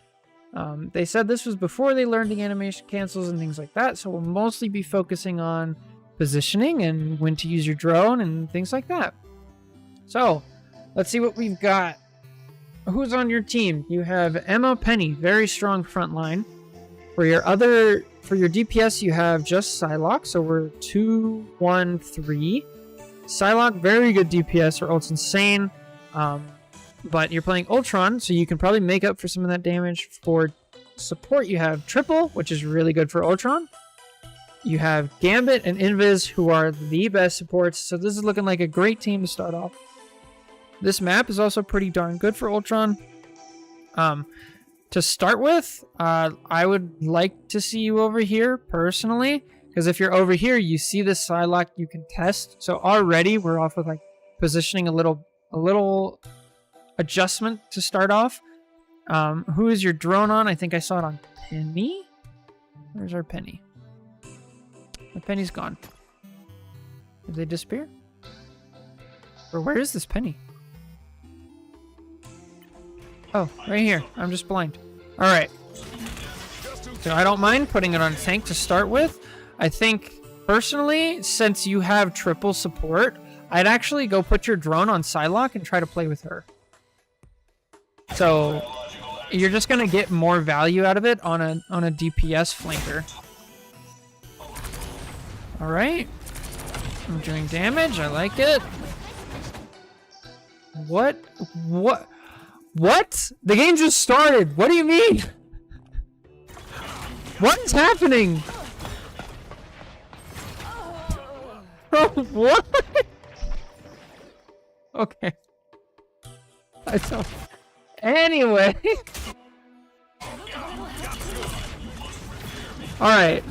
They said this was before they learned the animation cancels and things like that, so we'll mostly be focusing on positioning and when to use your drone and things like that. So, let's see what we've got. Who's on your team? You have Emma Penny, very strong front line. For your DPS, you have just Psylocke, so we're 2-1-3. Psylocke, very good DPS, or ult's insane. But you're playing Ultron, so you can probably make up for some of that damage. For support, you have Triple, which is really good for Ultron. You have Gambit and Invis, who are the best supports, so this is looking like a great team to start off. This map is also pretty darn good for Ultron. To start with, I would like to see you over here, personally. Because if you're over here, you see this Psylocke you can test. So already we're off with like positioning a little adjustment to start off. Who is your drone on? I think I saw it on Penny. Where's our Penny? The Penny's gone. Did they disappear? Or where is this Penny? Oh, right here. I'm just blind. Alright. So I don't mind putting it on tank to start with. I think, personally, since you have triple support, I'd actually go put your drone on Psylocke and try to play with her. So, you're just going to get more value out of it on a DPS flanker. Alright. I'm doing damage. I like it. What? What? The game just started. What do you mean? What's happening? Oh, what? Okay. I saw. Anyway. Alright.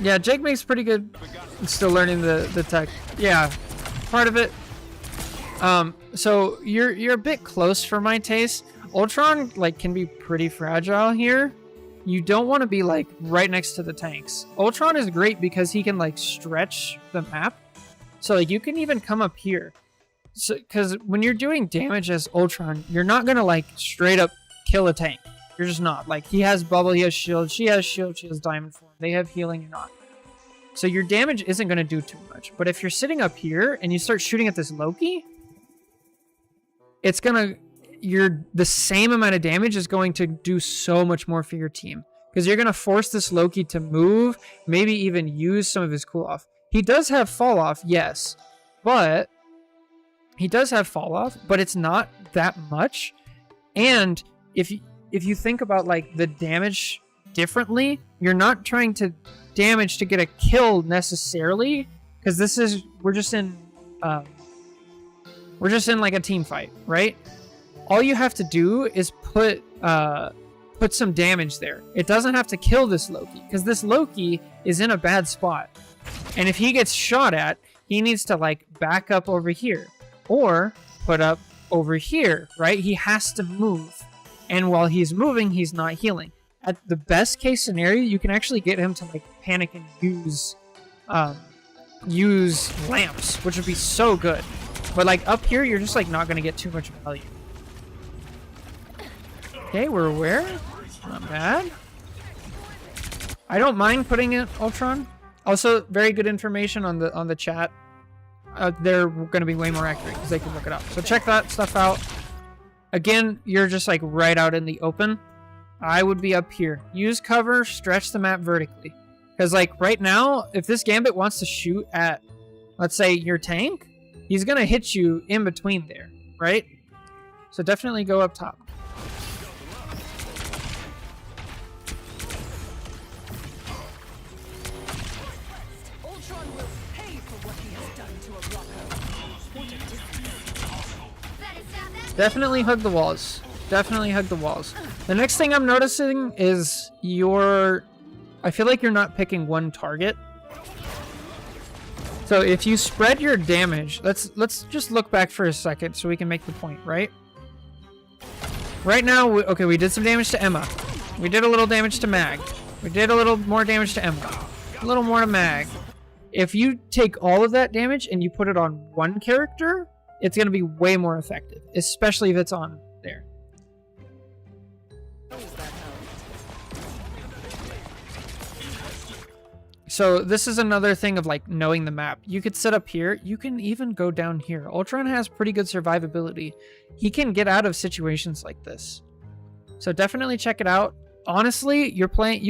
Yeah, Jake makes pretty good. Still learning the tech. Yeah. Part of it. So you're a bit close for my taste. Ultron like can be pretty fragile here. You don't want to be like right next to the tanks. Ultron is great because he can like stretch the map. So like you can even come up here. So because when you're doing damage as Ultron, you're not gonna like straight up kill a tank. You're just not. Like he has bubble, he has shield, she has diamond form, they have healing, you're not. So your damage isn't gonna do too much. But if you're sitting up here and you start shooting at this Loki, it's gonna the same amount of damage is going to do so much more for your team. Because you're gonna force this Loki to move, maybe even use some of his cool off. He does have fall off, yes. But it's not that much. And if you think about like the damage differently, you're not trying to damage to get a kill necessarily. Because we're just in like a team fight, right? All you have to do is put some damage there. It doesn't have to kill this Loki, because this Loki is in a bad spot. And if he gets shot at, he needs to like back up over here or put up over here, right? He has to move. And while he's moving, he's not healing. At the best case scenario, you can actually get him to like panic and use lamps, which would be so good. But like up here, you're just like not going to get too much value. Okay, we're aware. Not bad. I don't mind putting it Ultron. Also, very good information on the chat. they're going to be way more accurate because they can look it up. So check that stuff out. Again, you're just like right out in the open. I would be up here. Use cover, stretch the map vertically. Because like right now, if this Gambit wants to shoot at, let's say, your tank, he's going to hit you in between there, right? So definitely go up top. Ultron will pay for what he has done to a Rocco. Definitely hug the walls. Definitely hug the walls. The next thing I'm noticing is I feel like you're not picking one target. So if you spread your damage, let's just look back for a second so we can make the point, right? Right now, we did some damage to Emma. We did a little damage to Mag. We did a little more damage to Emma. A little more to Mag. If you take all of that damage and you put it on one character, it's going to be way more effective, especially if it's on there. So this is another thing of like knowing the map. You could sit up here. You can even go down here. Ultron has pretty good survivability. He can get out of situations like this. So definitely check it out. Honestly, you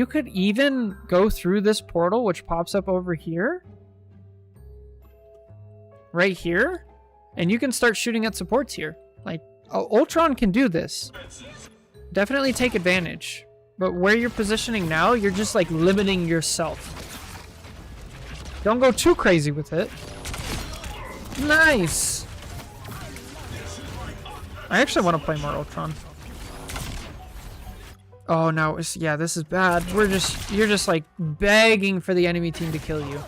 could even go through this portal, which pops up over here. Right here. And you can start shooting at supports here. Like, Ultron can do this. Definitely take advantage. But where you're positioning now, you're just like limiting yourself. Don't go too crazy with it. Nice! I actually want to play more Ultron. Oh no, yeah, this is bad. You're just like begging for the enemy team to kill you.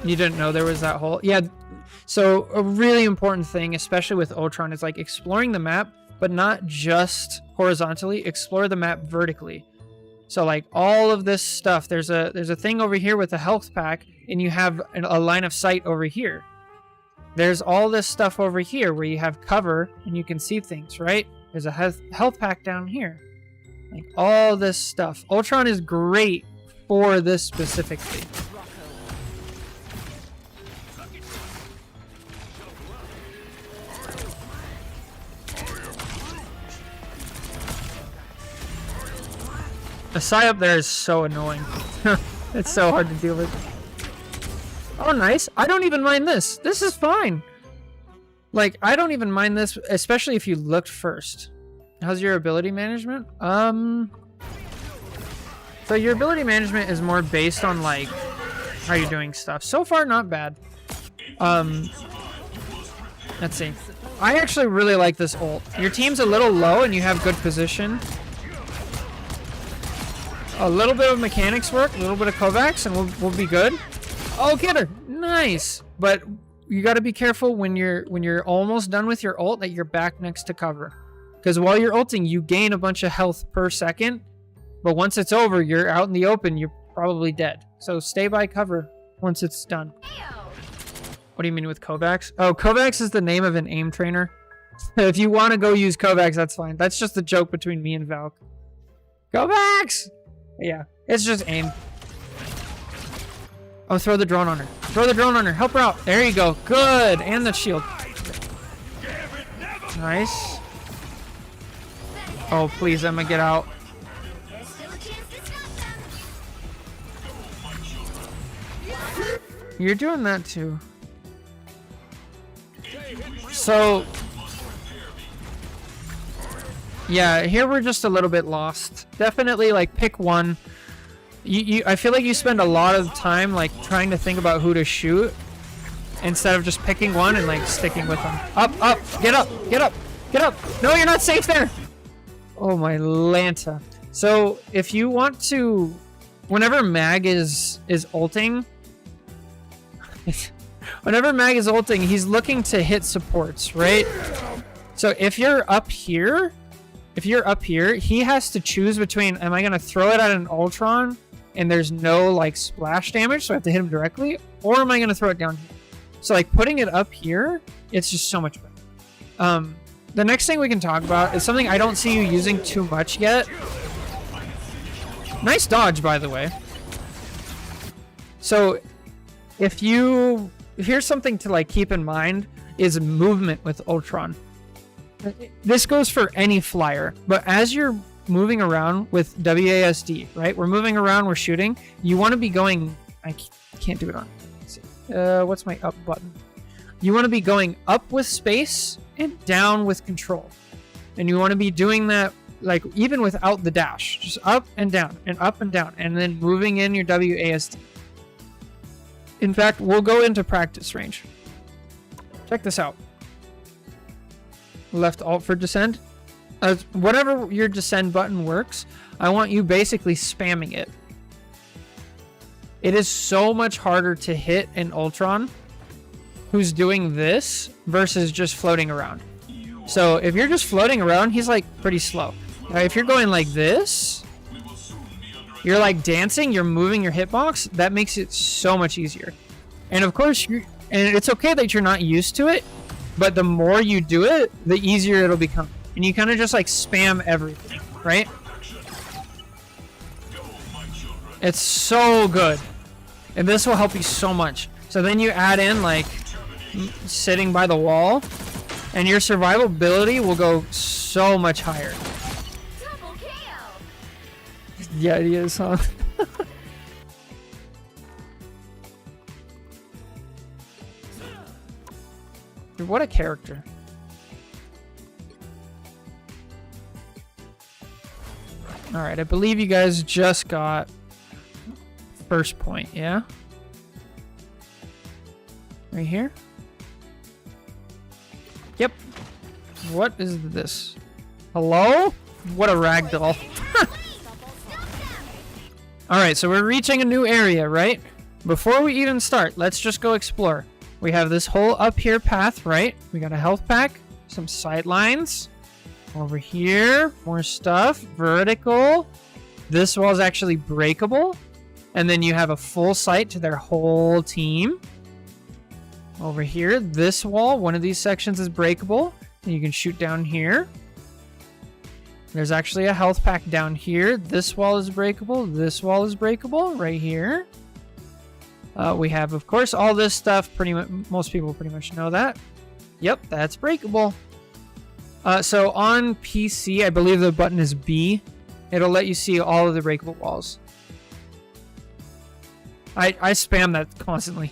You didn't know there was that hole? Yeah, so a really important thing, especially with Ultron, is like exploring the map, but not just horizontally, explore the map vertically. So like all of this stuff, there's a thing over here with a health pack, and you have a line of sight over here. There's all this stuff over here where you have cover and you can see things, right? There's a health pack down here. Like all this stuff. Ultron is great for this specifically. The Psy up there is so annoying. It's so hard to deal with. Oh, nice. I don't even mind this. This is fine. Like, I don't even mind this, especially if you looked first. How's your ability management? So your ability management is more based on, like, how you're doing stuff. So far, not bad. Let's see. I actually really like this ult. Your team's a little low and you have good position. A little bit of mechanics work, a little bit of Kovacs, and we'll be good. Oh, get her! Nice! But you got to be careful when you're almost done with your ult that you're back next to cover. Because while you're ulting, you gain a bunch of health per second. But once it's over, you're out in the open, you're probably dead. So stay by cover once it's done. What do you mean with Kovacs? Oh, Kovacs is the name of an aim trainer. If you want to go use Kovacs, that's fine. That's just a joke between me and Valk. Kovacs! Yeah, it's just aim. Oh, throw the drone on her. Throw the drone on her. Help her out. There you go. Good. And the shield. Nice. Oh, please, Emma, get out. You're doing that too. So, yeah, here we're just a little bit lost. Definitely, like, pick one. I feel like you spend a lot of time, like, trying to think about who to shoot instead of just picking one and, like, sticking with them. Up, up, get up, get up, get up. No, you're not safe there. Oh, my Lanta. So, if you want to, whenever Mag is ulting, he's looking to hit supports, right? So, if you're up here, he has to choose between, am I going to throw it at an Ultron and there's no, like, splash damage, so I have to hit him directly, or am I going to throw it down here? So, like, putting it up here, it's just so much better. The next thing we can talk about is something I don't see you using too much yet. Nice dodge, by the way. So here's something to like keep in mind is movement with Ultron. This goes for any flyer, but as you're moving around with WASD, right? We're moving around, we're shooting. You want to be going, I can't do it on. Let's see. What's my up button? You want to be going up with space and down with control. And you want to be doing that like even without the dash, just up and down and up and down, and then moving in your WASD. In fact, we'll go into practice range. Check this out. Left alt for descend. Whatever your descend button works, I want you basically spamming it. It is so much harder to hit an Ultron who's doing this versus just floating around. So if you're just floating around, he's like pretty slow. Now, if you're going like this, you're like dancing, you're moving your hitbox, that makes it so much easier. And of course, and it's okay that you're not used to it, but the more you do it, the easier it'll become. And you kind of just like spam everything, right? It's so good. And this will help you so much. So then you add in like sitting by the wall, and your survivability will go so much higher. Double KO. Yeah, it is, huh? Dude, what a character. Alright, I believe you guys just got first point, yeah? Right here? Yep. What is this? Hello? What a ragdoll. Alright, so we're reaching a new area, right? Before we even start, let's just go explore. We have this whole up here path, right? We got a health pack, some sight lines. Over here, more stuff. Vertical. This wall is actually breakable. And then you have a full sight to their whole team. Over here, this wall, one of these sections is breakable. And you can shoot down here. There's actually a health pack down here. This wall is breakable. This wall is breakable right here. We have, of course, all this stuff. Most people pretty much know that. Yep, that's breakable. So on PC, I believe the button is B. It'll let you see all of the breakable walls. I spam that constantly.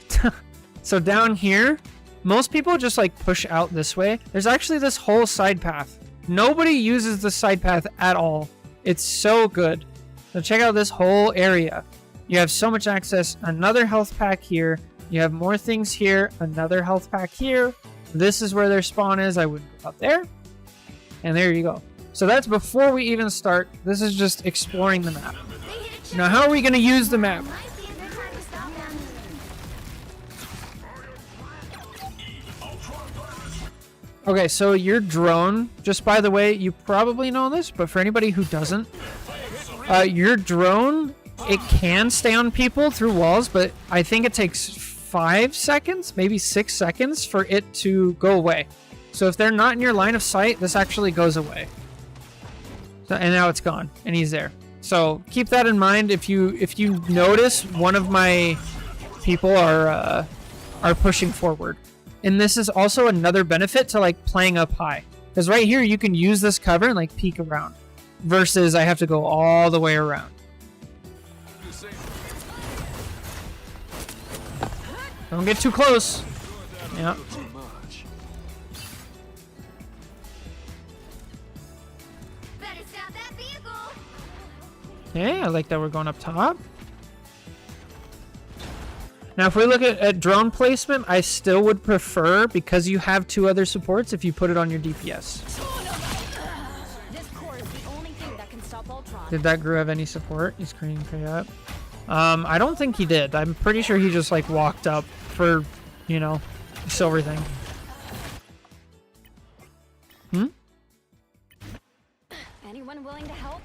So down here, most people just like push out this way. There's actually this whole side path. Nobody uses the side path at all. It's so good. So check out this whole area. You have so much access. Another health pack here. You have more things here. Another health pack here. This is where their spawn is. I would go up there. And there you go. So that's before we even start. This is just exploring the map. Now, how are we going to use the map? Okay, so your drone, just by the way, you probably know this, but for anybody who doesn't, your drone, it can stay on people through walls, but I think it takes 5 seconds, maybe 6 seconds for it to go away. So if they're not in your line of sight, this actually goes away. So, and now it's gone, and he's there. So keep that in mind. If you notice one of my people are pushing forward, and this is also another benefit to like playing up high, because right here you can use this cover and like peek around, versus I have to go all the way around. Don't get too close. Yeah. Yeah, I like that we're going up top. Now, if we look at drone placement, I still would prefer, because you have 2 other supports, if you put it on your DPS. This core is the only thing that can stop Ultron. Did that Gru have any support? He's screening for up. I don't think he did. I'm pretty sure he just like walked up for, you know, the silver thing. Hmm? Anyone willing to help?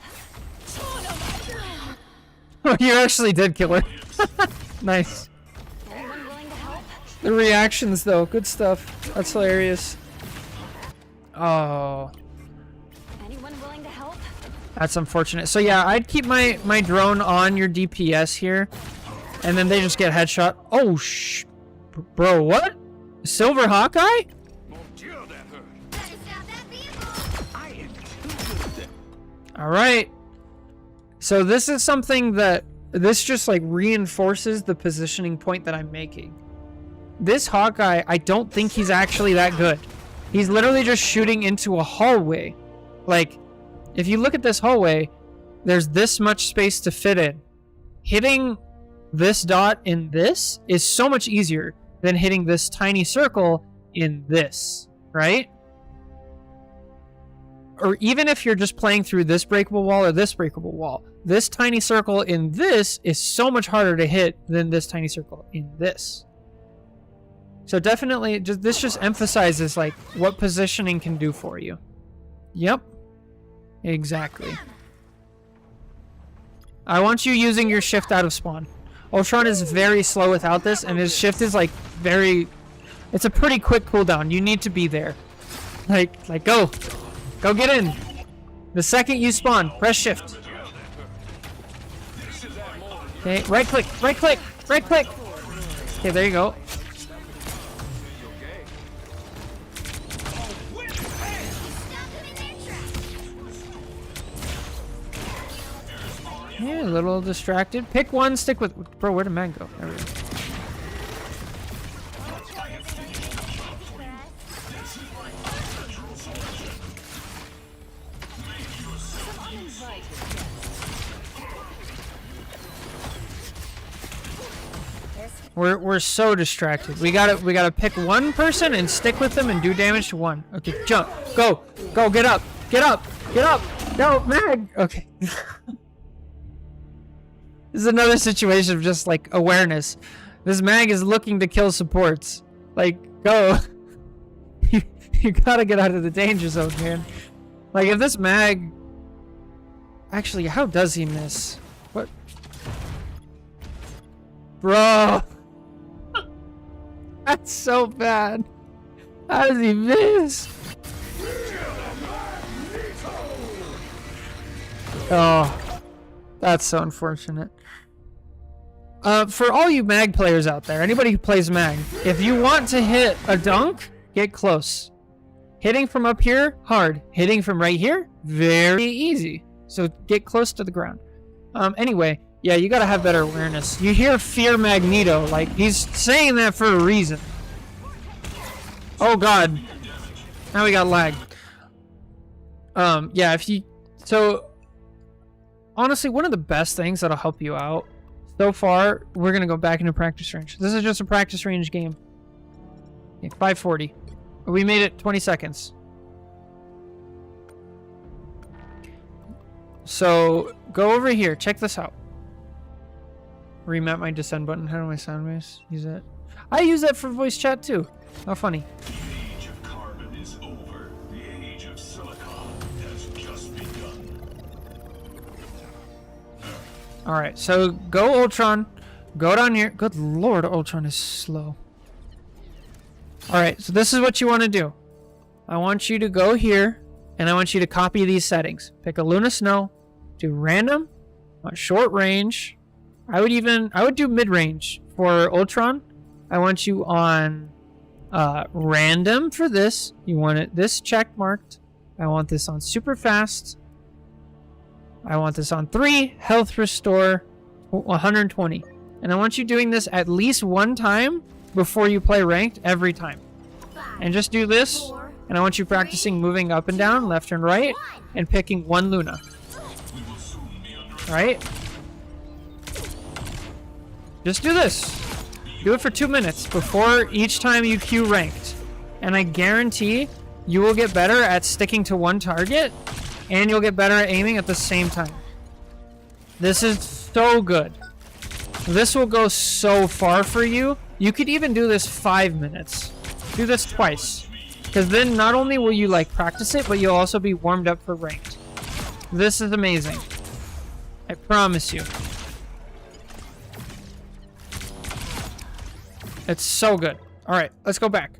Oh, you actually did kill her. Nice. Anyone willing to help? The reactions, though. Good stuff. That's hilarious. Oh. Anyone willing to help? That's unfortunate. So yeah, I'd keep my drone on your DPS here. and then they just get headshot. Oh, bro, what? Silver Hawkeye? All right. So this is something that this just like reinforces the positioning point that I'm making. This Hawkeye, I don't think he's actually that good. He's literally just shooting into a hallway. Like, if you look at this hallway, there's this much space to fit in. Hitting this dot in this is so much easier than hitting this tiny circle in this, right? Or even if you're just playing through this breakable wall or this breakable wall, this tiny circle in this is so much harder to hit than this tiny circle in this. So definitely, this just emphasizes like what positioning can do for you. Yep. Exactly. I want you using your shift out of spawn. Ultron is very slow without this, and his shift is like very... It's a pretty quick cooldown. You need to be there. Like go. Go get in. The second you spawn, press shift. Okay, right click, right click, right click. Okay, there you go. Yeah, a little distracted. Pick one, stick with... Bro, where did man go? There we go. We're so distracted. We gotta pick one person and stick with them and do damage to one. Okay, jump. Go. Go, get up. Get up. Get up. No, Mag. Okay. This is another situation of just like awareness. This Mag is looking to kill supports. Like, go. You gotta get out of the danger zone, man. Like, if this Mag... Actually, how does he miss? What? Bro! That's so bad. How does he miss? Oh, that's so unfortunate. For all you Mag players out there, anybody who plays Mag, if you want to hit a dunk, get close. Hitting from up here, hard. Hitting from right here, very easy. So get close to the ground. Anyway, yeah, you gotta have better awareness. You hear Fear Magneto, like, he's saying that for a reason. Oh god. Now we got lag. Yeah, if you... So, honestly, one of the best things that'll help you out, so far, we're gonna go back into practice range. This is just a practice range game. Okay, 540. We made it 20 seconds. So, go over here. Check this out. Remap my descend button. How do I sound waves? Use that. I use that for voice chat too. How funny. The age of carbon is over. The age of silicon has just begun. Alright, so go Ultron. Go down here. Good lord, Ultron is slow. Alright, so this is what you want to do. I want you to go here, and I want you to copy these settings. Pick a Luna Snow. Do random. Short range. I would do mid-range for Ultron. I want you on random for this. You want it this check marked. I want this on super fast. I want this on 3, health restore 120. And I want you doing this at least one time before you play ranked every time. And just do this. And I want you practicing moving up and down, left and right, and picking one Luna. Right? Just do this. Do it for 2 minutes before each time you queue ranked. And I guarantee you will get better at sticking to one target, and you'll get better at aiming at the same time. This is so good. This will go so far for you. You could even do this 5 minutes. Do this twice. Because then not only will you like practice it, but you'll also be warmed up for ranked. This is amazing. I promise you. It's so good. Alright, let's go back.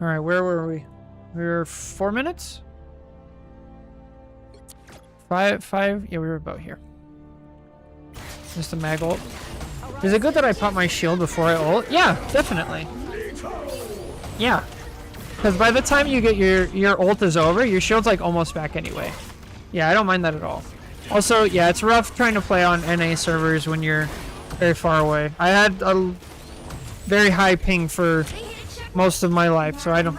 Alright, where were we? We were 4 minutes? Five? Yeah, we were about here. Just a mag ult. Is it good that I pop my shield before I ult? Yeah, definitely. Yeah. Because by the time you get your ult is over, your shield's like almost back anyway. Yeah, I don't mind that at all. Also, yeah, it's rough trying to play on NA servers when you're very far away. I had a very high ping for most of my life, so I don't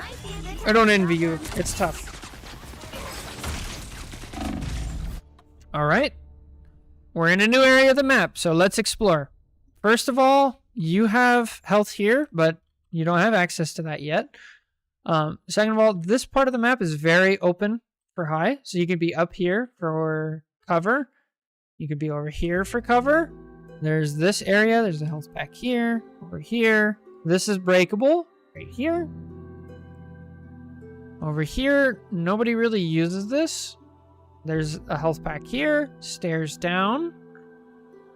envy you. It's tough. Alright. We're in a new area of the map, so let's explore. First of all, you have health here, but you don't have access to that yet. Second of all, this part of the map is very open for high, so you can be up here for cover. You could be over here for cover. There's this area. There's the health pack here, over here. This is breakable, right here. Over here, nobody really uses this. There's a health pack here, stairs down.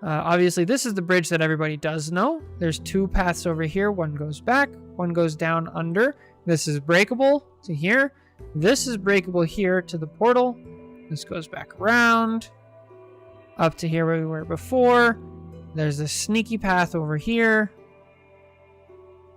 Obviously, this is the bridge that everybody does know. There's 2 paths over here. One goes back, one goes down under. This is breakable to here. This is breakable here to the portal. This goes back around, up to here where we were before. There's a sneaky path over here.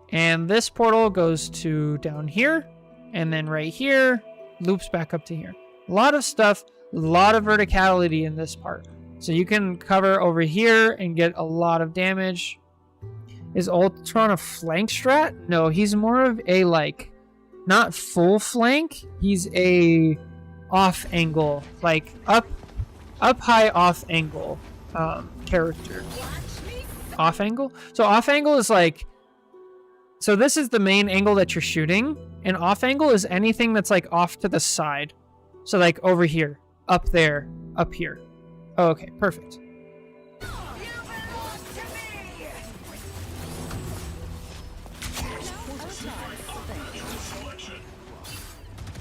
And this portal goes to down here, and then right here, loops back up to here. A lot of stuff. A lot of verticality in this part. So you can cover over here and get a lot of damage. Is Ultron a flank strat? No, he's more of a, like, not full flank. He's a off angle, like up high off angle character. Off angle? So off angle is like, so this is the main angle that you're shooting, and off angle is anything that's like off to the side. So like over here. Up there, up here. Oh, okay, perfect.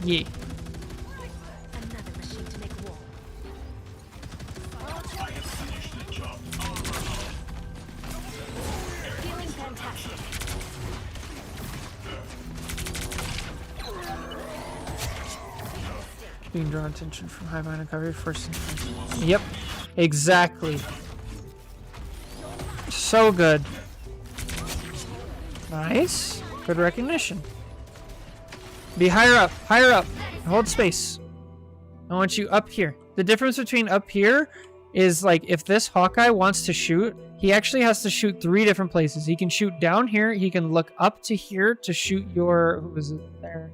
Yeah. Another machine to make war. Feeling fantastic. Being drawn attention from high minor coverage first. Yep, exactly. So good. Nice. Good recognition. Be higher up, higher up. Hold space. I want you up here. The difference between up here is like if this Hawkeye wants to shoot, he actually has to shoot 3 different places. He can shoot down here, he can look up to here to shoot your, who was it there?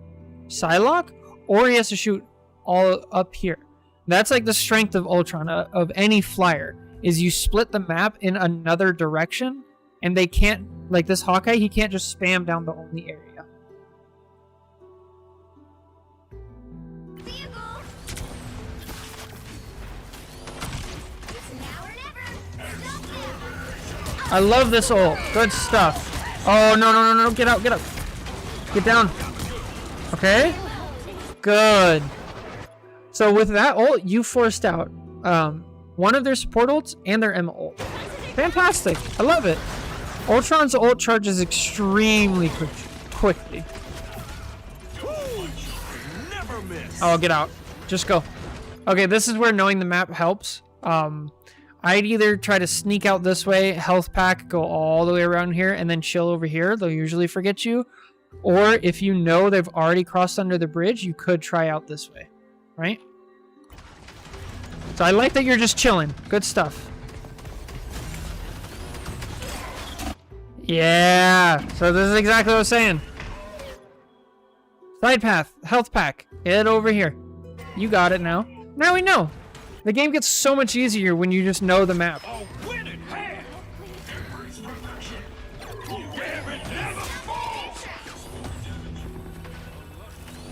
Psylocke, or he has to shoot all up here. That's like the strength of Ultron, of any flyer, is you split the map in another direction, and they can't, like this Hawkeye, he can't just spam down the only area. Vehicle. It's now or never. Stop them. I love this ult. Good stuff. Oh, no. Get out, get up. Get down. Okay. Good. So with that ult, you forced out one of their support ults and their Emma ult. Fantastic. I love it. Ultron's ult charges extremely quickly. Never miss. Oh, get out. Just go. Okay, this is where knowing the map helps. I'd either try to sneak out this way, health pack, go all the way around here, and then chill over here. They'll usually forget you. Or if you know they've already crossed under the bridge, you could try out this way. Right? So I like that you're just chilling. Good stuff. Yeah. So this is exactly what I was saying. Side path. Health pack. Head over here. You got it now. Now we know. The game gets so much easier when you just know the map. A winning hand.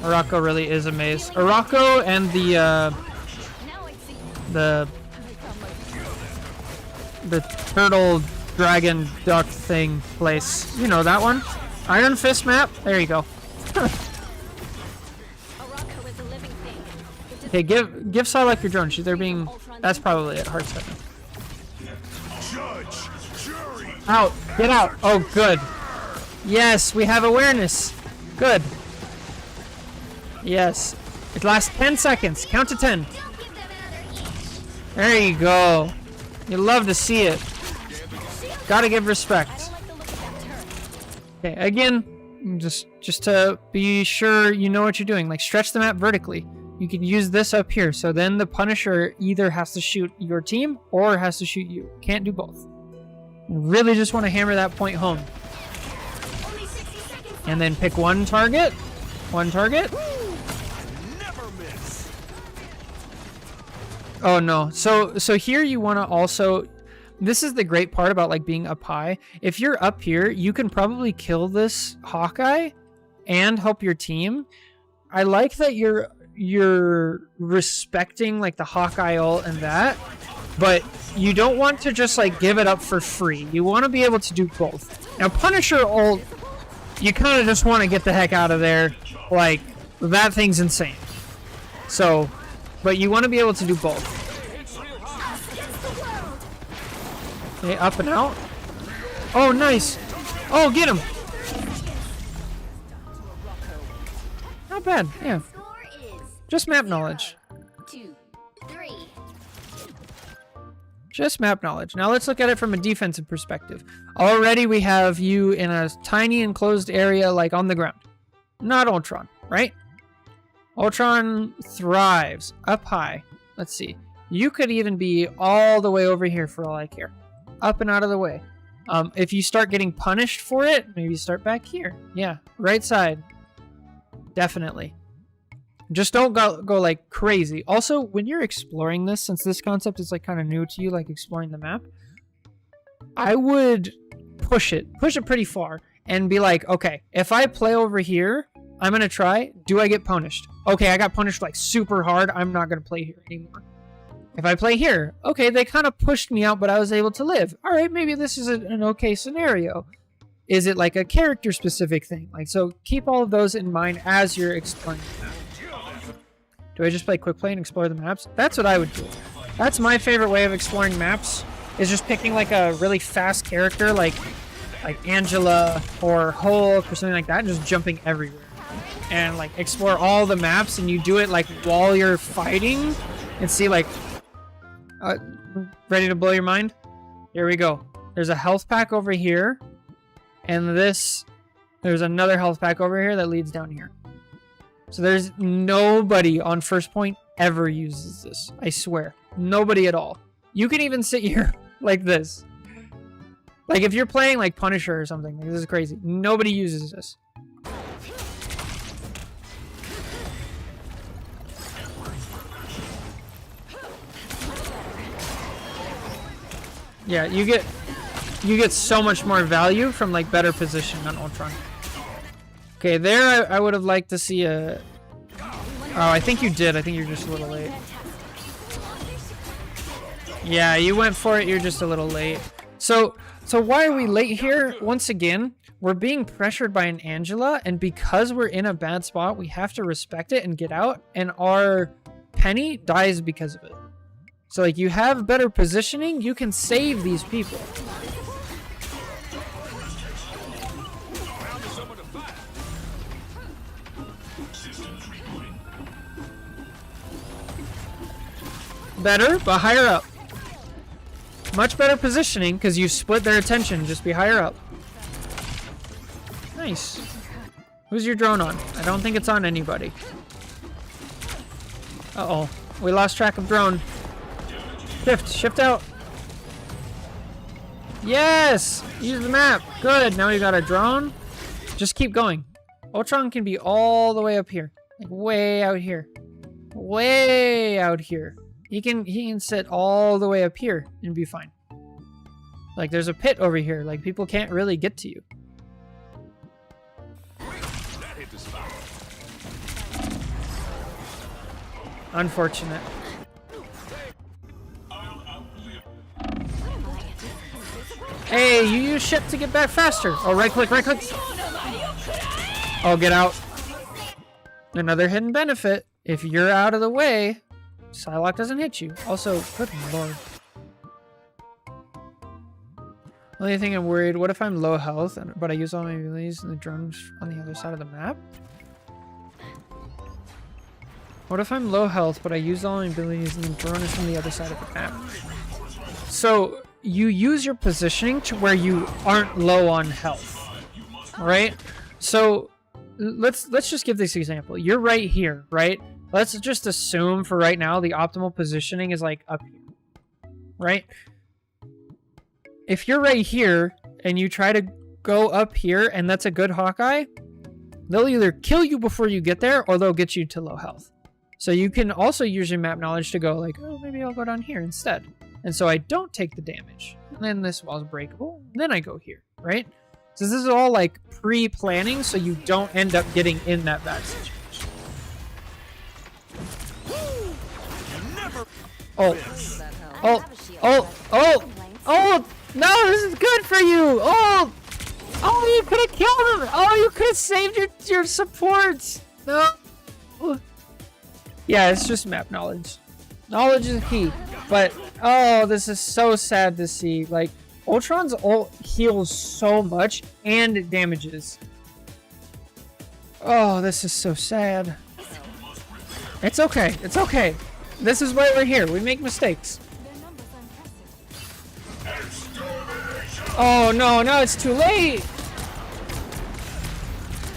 Arako really is a maze. Arako and the turtle dragon duck thing place. You know that one? Iron Fist map? There you go. Okay, give Psylocke your drone. They're being. That's probably it. Hard second. Judge, jury. Out. Get out. Oh, good. Yes, we have awareness. Good. Yes. It lasts 10 seconds. Count to 10. Don't give them another inch. There you go. You love to see it. Gotta give respect. Okay, again, just to be sure you know what you're doing. Like, stretch the map vertically. You can use this up here. So then the Punisher either has to shoot your team or has to shoot you. Can't do both. You really just want to hammer that point home. Only 60 seconds. And then pick one target. One target. Never miss. Oh no. So here you want to also, this is the great part about like being up high. If you're up here, you can probably kill this Hawkeye and help your team. I like that you're respecting like the Hawkeye ult and that, but you don't want to just like give it up for free. You want to be able to do both. Now Punisher ult, you kind of just want to get the heck out of there. Like, that thing's insane. So, but you want to be able to do both. Okay, up and out. Oh, nice. Oh, get him. Not bad, yeah. Score is Just map knowledge. 2, 3. Just map knowledge. Now let's look at it from a defensive perspective. Already we have you in a tiny enclosed area like on the ground. Not Ultron, right? Ultron thrives up high. Let's see. You could even be all the way over here for all I care. Up and out of the way. If you start getting punished for it, maybe start back here. Yeah, right side. Definitely. Just don't go like crazy. Also, when you're exploring this, since this concept is like kind of new to you, like exploring the map, I would push it pretty far and be like, okay, if I play over here, I'm gonna try. Do I get punished? Okay, I got punished like super hard. I'm not gonna play here anymore. If I play here, okay, they kind of pushed me out, but I was able to live. All right, maybe this is an okay scenario. Is it like a character specific thing? Like, so keep all of those in mind as you're exploring the map. Do I just play quick play and explore the maps? That's what I would do. That's my favorite way of exploring maps, is just picking like a really fast character like Angela or Hulk or something like that, and just jumping everywhere. And like explore all the maps, and you do it like while you're fighting and see like, ready to blow your mind? Here we go. There's a health pack over here, and there's another health pack over here that leads down here. So there's nobody on first point ever uses this. I swear. Nobody at all. You can even sit here like this. Like if you're playing like Punisher or something, like, this is crazy. Nobody uses this. Yeah, you get so much more value from like better position on Ultron. Okay, there I would have liked to see a... Oh, I think you did. I think you're just a little late. Yeah, you went for it. You're just a little late. So why are we late here? Once again, we're being pressured by an Angela, and because we're in a bad spot, we have to respect it and get out, and our Penny dies because of it. So like, you have better positioning, you can save these people. Better, but higher up. Much better positioning, because you split their attention. Just be higher up. Nice. Who's your drone on? I don't think it's on anybody. Uh-oh. We lost track of drone. Shift out. Yes! Use the map. Good. Now we got a drone. Just keep going. Ultron can be all the way up here. Like way out here. Way out here. He can sit all the way up here and be fine. Like there's a pit over here. Like people can't really get to you. Unfortunate. Hey, you use ship to get back faster. Oh, right click, right click. Oh, get out. Another hidden benefit. If you're out of the way, Psylocke doesn't hit you. Also, good lord. Only thing I'm worried, what if I'm low health, but I use all my abilities and the drone's on the other side of the map? What if I'm low health, but I use all my abilities and then drone is from the other side of the map? So you use your positioning to where you aren't low on health, right? So let's just give this example. You're right here, right? Let's just assume for right now the optimal positioning is like up here, right? If you're right here and you try to go up here and that's a good Hawkeye, they'll either kill you before you get there or they'll get you to low health. So you can also use your map knowledge to go like, oh, maybe I'll go down here instead. And so I don't take the damage. And then this wall's breakable. Then I go here, right? So this is all like pre-planning so you don't end up getting in that bad situation. Oh. Oh. Oh. Oh. Oh. No, this is good for you. Oh. Oh, you could have killed him. Oh, you could have saved your supports. No. Yeah, it's just map knowledge. Knowledge is key. But, oh, this is so sad to see. Like, Ultron's ult heals so much and it damages. Oh, this is so sad. It's okay. It's okay. This is why we're here. We make mistakes. Oh, no. No, it's too late.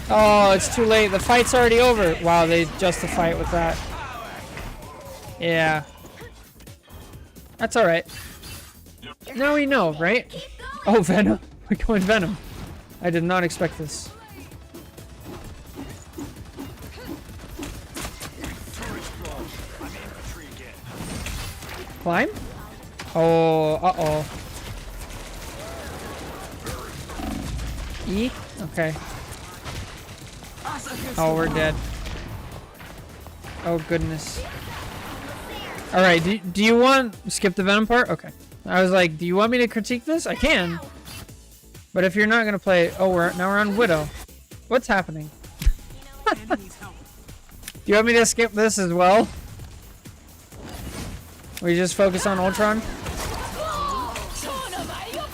Oh, it's too late. The fight's already over. Wow, they justify it with that. Yeah. That's alright. Now we know, right? Oh, Venom. We're going Venom. I did not expect this. Climb? Oh, uh-oh. E? Okay. Oh, we're dead. Oh, goodness. Alright, do you want... Skip the Venom part? Okay. I was like, do you want me to critique this? I can. But if you're not going to play... Oh, now we're on Widow. What's happening? Do you want me to skip this as well? We just focus on Ultron?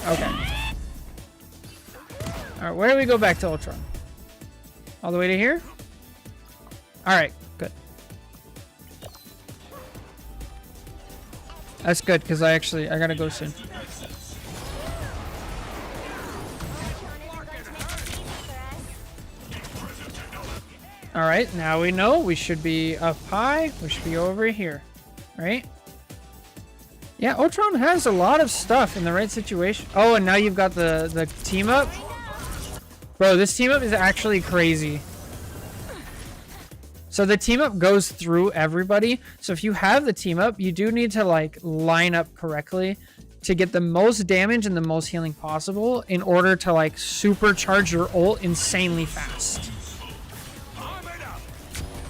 Okay. Alright, where do we go back to Ultron? All the way to here? Alright, good. That's good, because I gotta go soon. Alright, now we know we should be up high. We should be over here. Right? Yeah, Ultron has a lot of stuff in the right situation. Oh, and now you've got the team up. Bro, this team up is actually crazy. So the team up goes through everybody. So if you have the team up, you do need to like line up correctly to get the most damage and the most healing possible in order to like supercharge your ult insanely fast.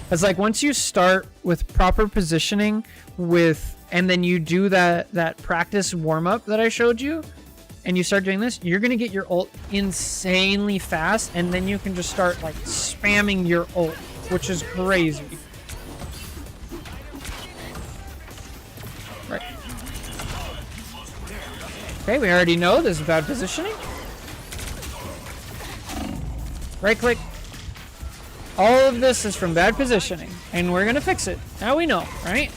It's like once you start with proper positioning and then you do that practice warm up that I showed you, and you start doing this, you're gonna get your ult insanely fast, and then you can just start like spamming your ult, which is crazy. Right. Okay, we already know this is bad positioning. Right click. All of this is from bad positioning, and we're gonna fix it. Now we know, right?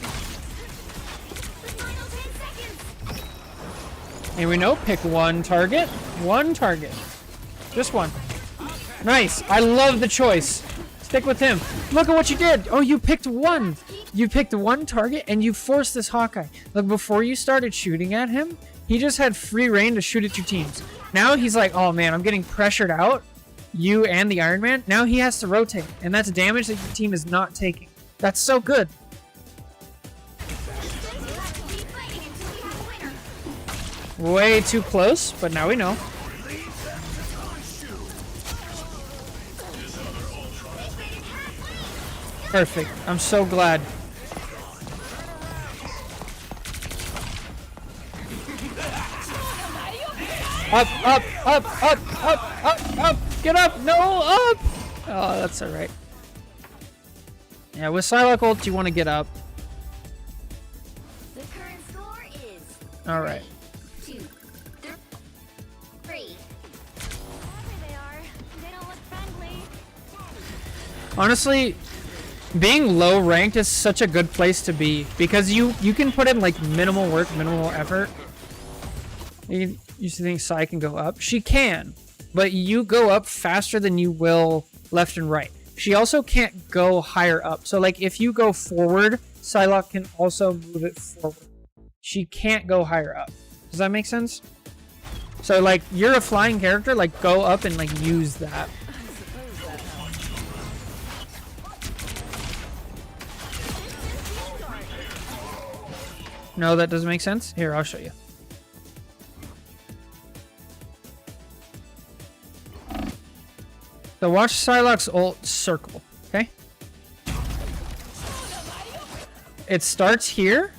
And we know, pick one target. One target. Just one. Nice. I love the choice. Stick with him. Look at what you did. Oh, you picked one. You picked one target and you forced this Hawkeye. Look, before you started shooting at him, he just had free reign to shoot at your teams. Now he's like, oh man, I'm getting pressured out. You and the Iron Man. Now he has to rotate. And that's damage that your team is not taking. That's so good. Way too close, but now we know. Perfect. I'm so glad. Up, up, up, up, up, up, up. Get up. No, up. Oh, that's all right. Yeah, with Psylocke ult, you want to get up. The current score is All right. 2, 3. Whoever they are, they don't look friendly. Honestly, being low ranked is such a good place to be because you can put in like minimal work, minimal effort. You used to think Sai can go up. She can, but you go up faster than you will left and right. She also can't go higher up. So like if you go forward, Psylocke can also move it forward. She can't go higher up. Does that make sense? So like you're a flying character, like go up and like use that. No, that doesn't make sense. Here, I'll show you. So watch Psylocke's ult circle, okay? It starts here,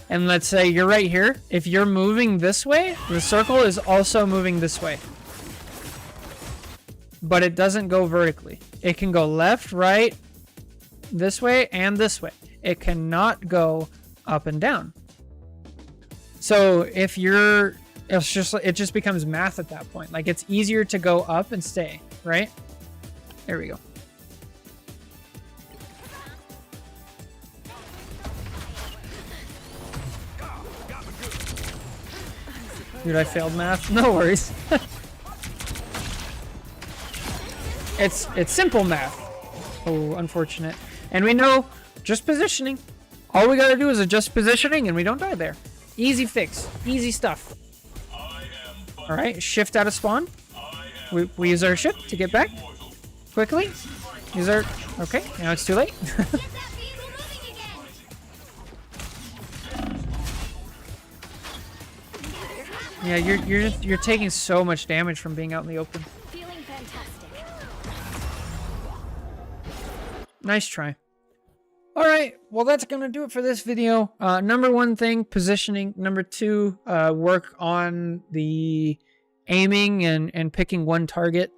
and let's say you're right here. If you're moving this way, the circle is also moving this way. But it doesn't go vertically. It can go left, right, this way, and this way. It cannot go up and down. So if you're, it just becomes math at that point. Like it's easier to go up and stay, right? There we go. Dude, I failed math. No worries. It's simple math. Oh, unfortunate. And we know just positioning. All we gotta do is adjust positioning and we don't die there. Easy fix. Easy stuff. Alright, shift out of spawn. We use our shift to get back. Quickly. Use our... Okay, now it's too late. Yeah, you're taking so much damage from being out in the open. Feeling fantastic. Nice try. Alright, well that's gonna do it for this video. Number one thing, positioning. Number two, work on the aiming and picking one target.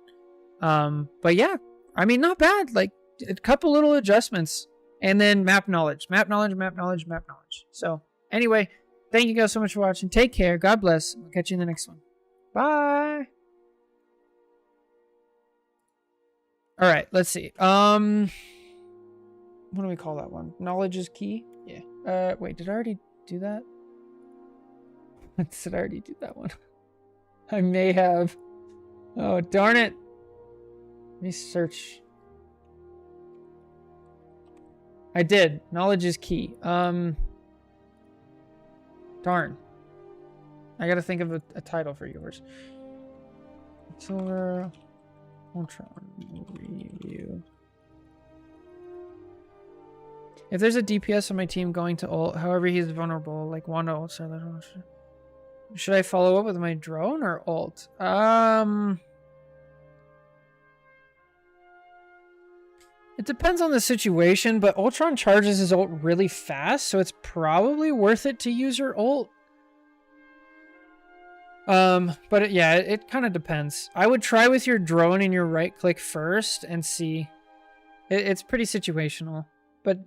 But yeah, I mean, not bad. Like, a couple little adjustments. And then map knowledge. Map knowledge, map knowledge, map knowledge. So, anyway, thank you guys so much for watching. Take care. God bless. I'll catch you in the next one. Bye! Alright, let's see. What do we call that one? Knowledge is key? Yeah. Wait, did I already do that? Did I already do that one? I may have. Oh, darn it. Let me search. I did. Knowledge is key. Darn. I gotta think of a title for yours. Silver Ultron review. If there's a DPS on my team going to ult, however he's vulnerable, like Wanda ult, should I follow up with my drone or ult? It depends on the situation, but Ultron charges his ult really fast, so it's probably worth it to use your ult. But yeah, it kind of depends. I would try with your drone and your right click first and see. It's pretty situational. But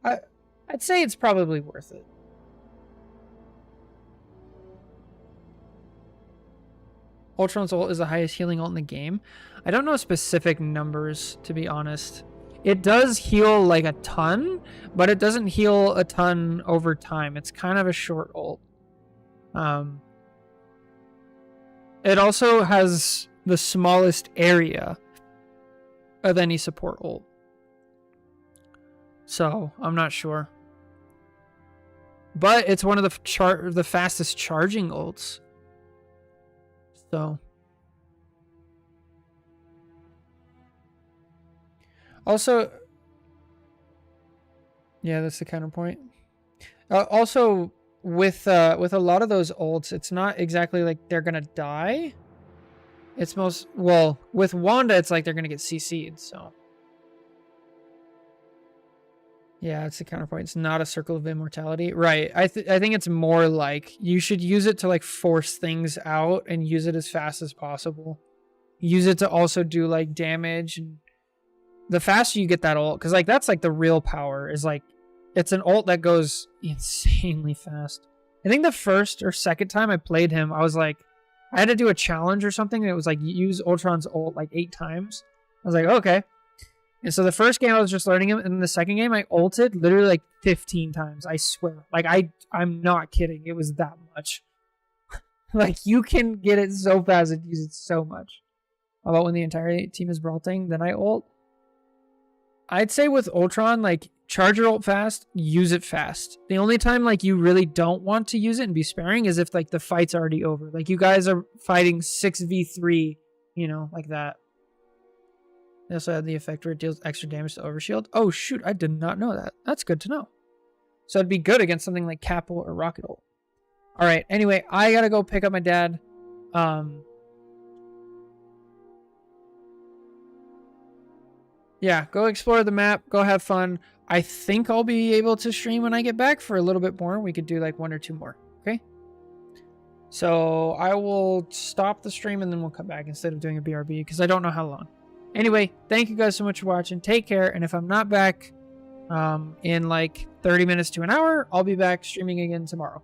I'd say it's probably worth it. Ultron's ult is the highest healing ult in the game. I don't know specific numbers, to be honest. It does heal like a ton, but it doesn't heal a ton over time. It's kind of a short ult. It also has the smallest area of any support ult. So, I'm not sure. But it's one of the fastest charging ults. So. Also, yeah, that's the counterpoint. Also, with a lot of those ults, it's not exactly like they're gonna die. It's well, with Wanda, it's like they're gonna get CC'd, so. Yeah, it's the counterpoint. It's not a circle of immortality. Right. I think it's more like you should use it to like force things out and use it as fast as possible. Use it to also do like damage. And the faster you get that ult, because like that's like the real power is like it's an ult that goes insanely fast. I think the first or second time I played him, I was like, I had to do a challenge or something. And it was like use Ultron's ult like 8 times. I was like, okay. And so the first game I was just learning him, and the second game I ulted literally like 15 times. I swear. Like I'm not kidding. It was that much. Like you can get it so fast and use it so much. How about when the entire team is braulting, then I ult? I'd say with Ultron, like charge your ult fast, use it fast. The only time like you really don't want to use it and be sparing is if like the fight's already over. Like you guys are fighting 6v3, you know, like that. They also have the effect where it deals extra damage to overshield. Oh shoot, I did not know that. That's good to know. So it'd be good against something like Capel or Rocket Ult. Alright, anyway, I gotta go pick up my dad. Yeah, go explore the map, go have fun. I think I'll be able to stream when I get back for a little bit more. We could do like 1 or 2 more, okay? So I will stop the stream and then we'll come back instead of doing a BRB because I don't know how long. Anyway, thank you guys so much for watching. Take care, and if I'm not back in like 30 minutes to an hour, I'll be back streaming again tomorrow.